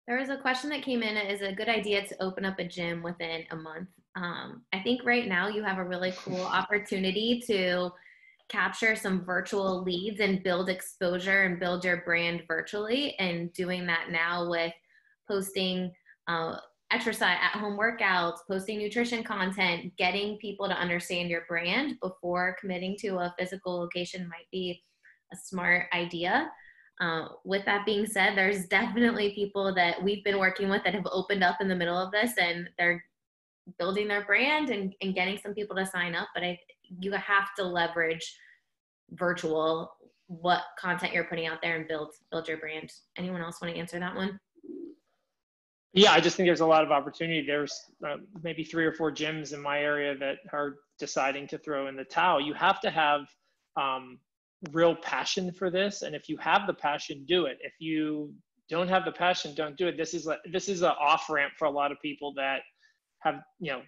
There was a question that came in: is it a good idea to open up a gym within a month? I think right now you have a really cool opportunity to capture some virtual leads and build exposure and build your brand virtually, and doing that now with posting exercise at-home workouts, posting nutrition content, getting people to understand your brand before committing to a physical location might be a smart idea. With that being said, there's definitely people that we've been working with that have opened up in the middle of this, and they're building their brand and getting some people to sign up. But you have to leverage virtual, what content you're putting out there, and build your brand. Anyone else want to answer that one? Yeah, I just think there's a lot of opportunity. There's maybe 3 or 4 gyms in my area that are deciding to throw in the towel. You have to have real passion for this, and if you have the passion, do it. If you don't have the passion, don't do it. This is an off ramp for a lot of people that have, you know,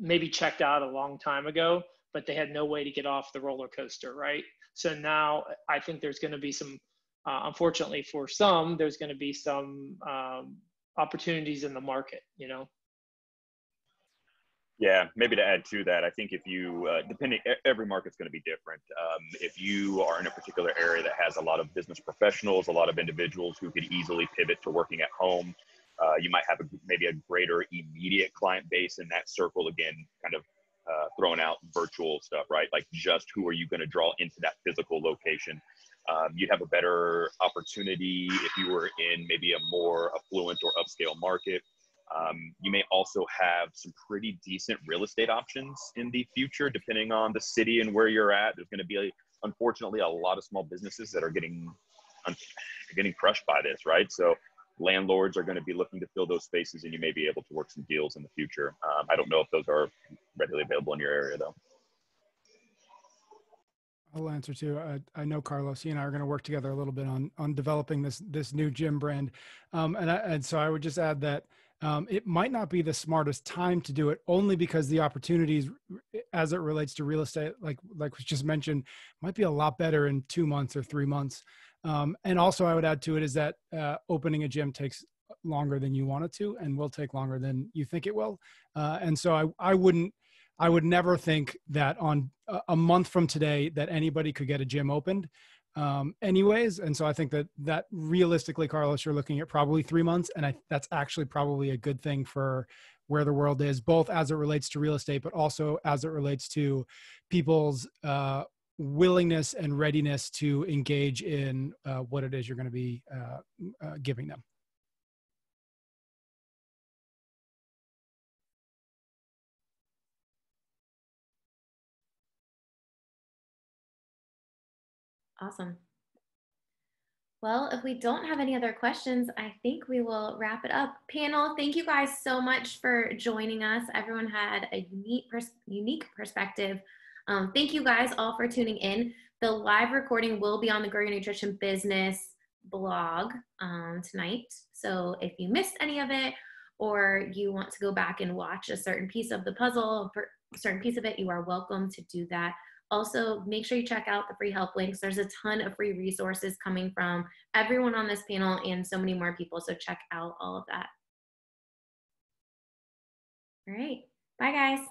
maybe checked out a long time ago. but they had no way to get off the roller coaster, right? So now I think there's going to be some, unfortunately for some, there's going to be some opportunities in the market, you know? Yeah, maybe to add to that, I think if you, every market's going to be different. If you are in a particular area that has a lot of business professionals, a lot of individuals who could easily pivot to working at home, you might have maybe a greater immediate client base in that circle. Again, kind of throwing out virtual stuff, right? Like just who are you going to draw into that physical location? You'd have a better opportunity if you were in maybe a more affluent or upscale market. You may also have some pretty decent real estate options in the future, depending on the city and where you're at. There's going to be, unfortunately, a lot of small businesses that are getting crushed by this, right? So landlords are going to be looking to fill those spaces, and you may be able to work some deals in the future. I don't know if those are readily available in your area, though. I'll answer too. I know Carlos. He and I are going to work together a little bit on developing this new gym brand, and so I would just add that it might not be the smartest time to do it, only because the opportunities, as it relates to real estate, like was just mentioned, might be a lot better in 2 months or 3 months. And also, I would add to it is that opening a gym takes longer than you want it to, and will take longer than you think it will. And so I would never think that on a month from today that anybody could get a gym opened anyways. And so I think that realistically, Carlos, you're looking at probably 3 months. And that's actually probably a good thing for where the world is, both as it relates to real estate, but also as it relates to people's willingness and readiness to engage in what it is you're going to be giving them. Awesome. Well, if we don't have any other questions, I think we will wrap it up. Panel, thank you guys so much for joining us. Everyone had a unique perspective. Thank you guys all for tuning in. The live recording will be on the Grow Your Nutrition Business blog tonight. So if you missed any of it, or you want to go back and watch a certain piece of the puzzle, a certain piece of it, you are welcome to do that. Also, make sure you check out the free help links. There's a ton of free resources coming from everyone on this panel and so many more people. So check out all of that. All right. Bye, guys.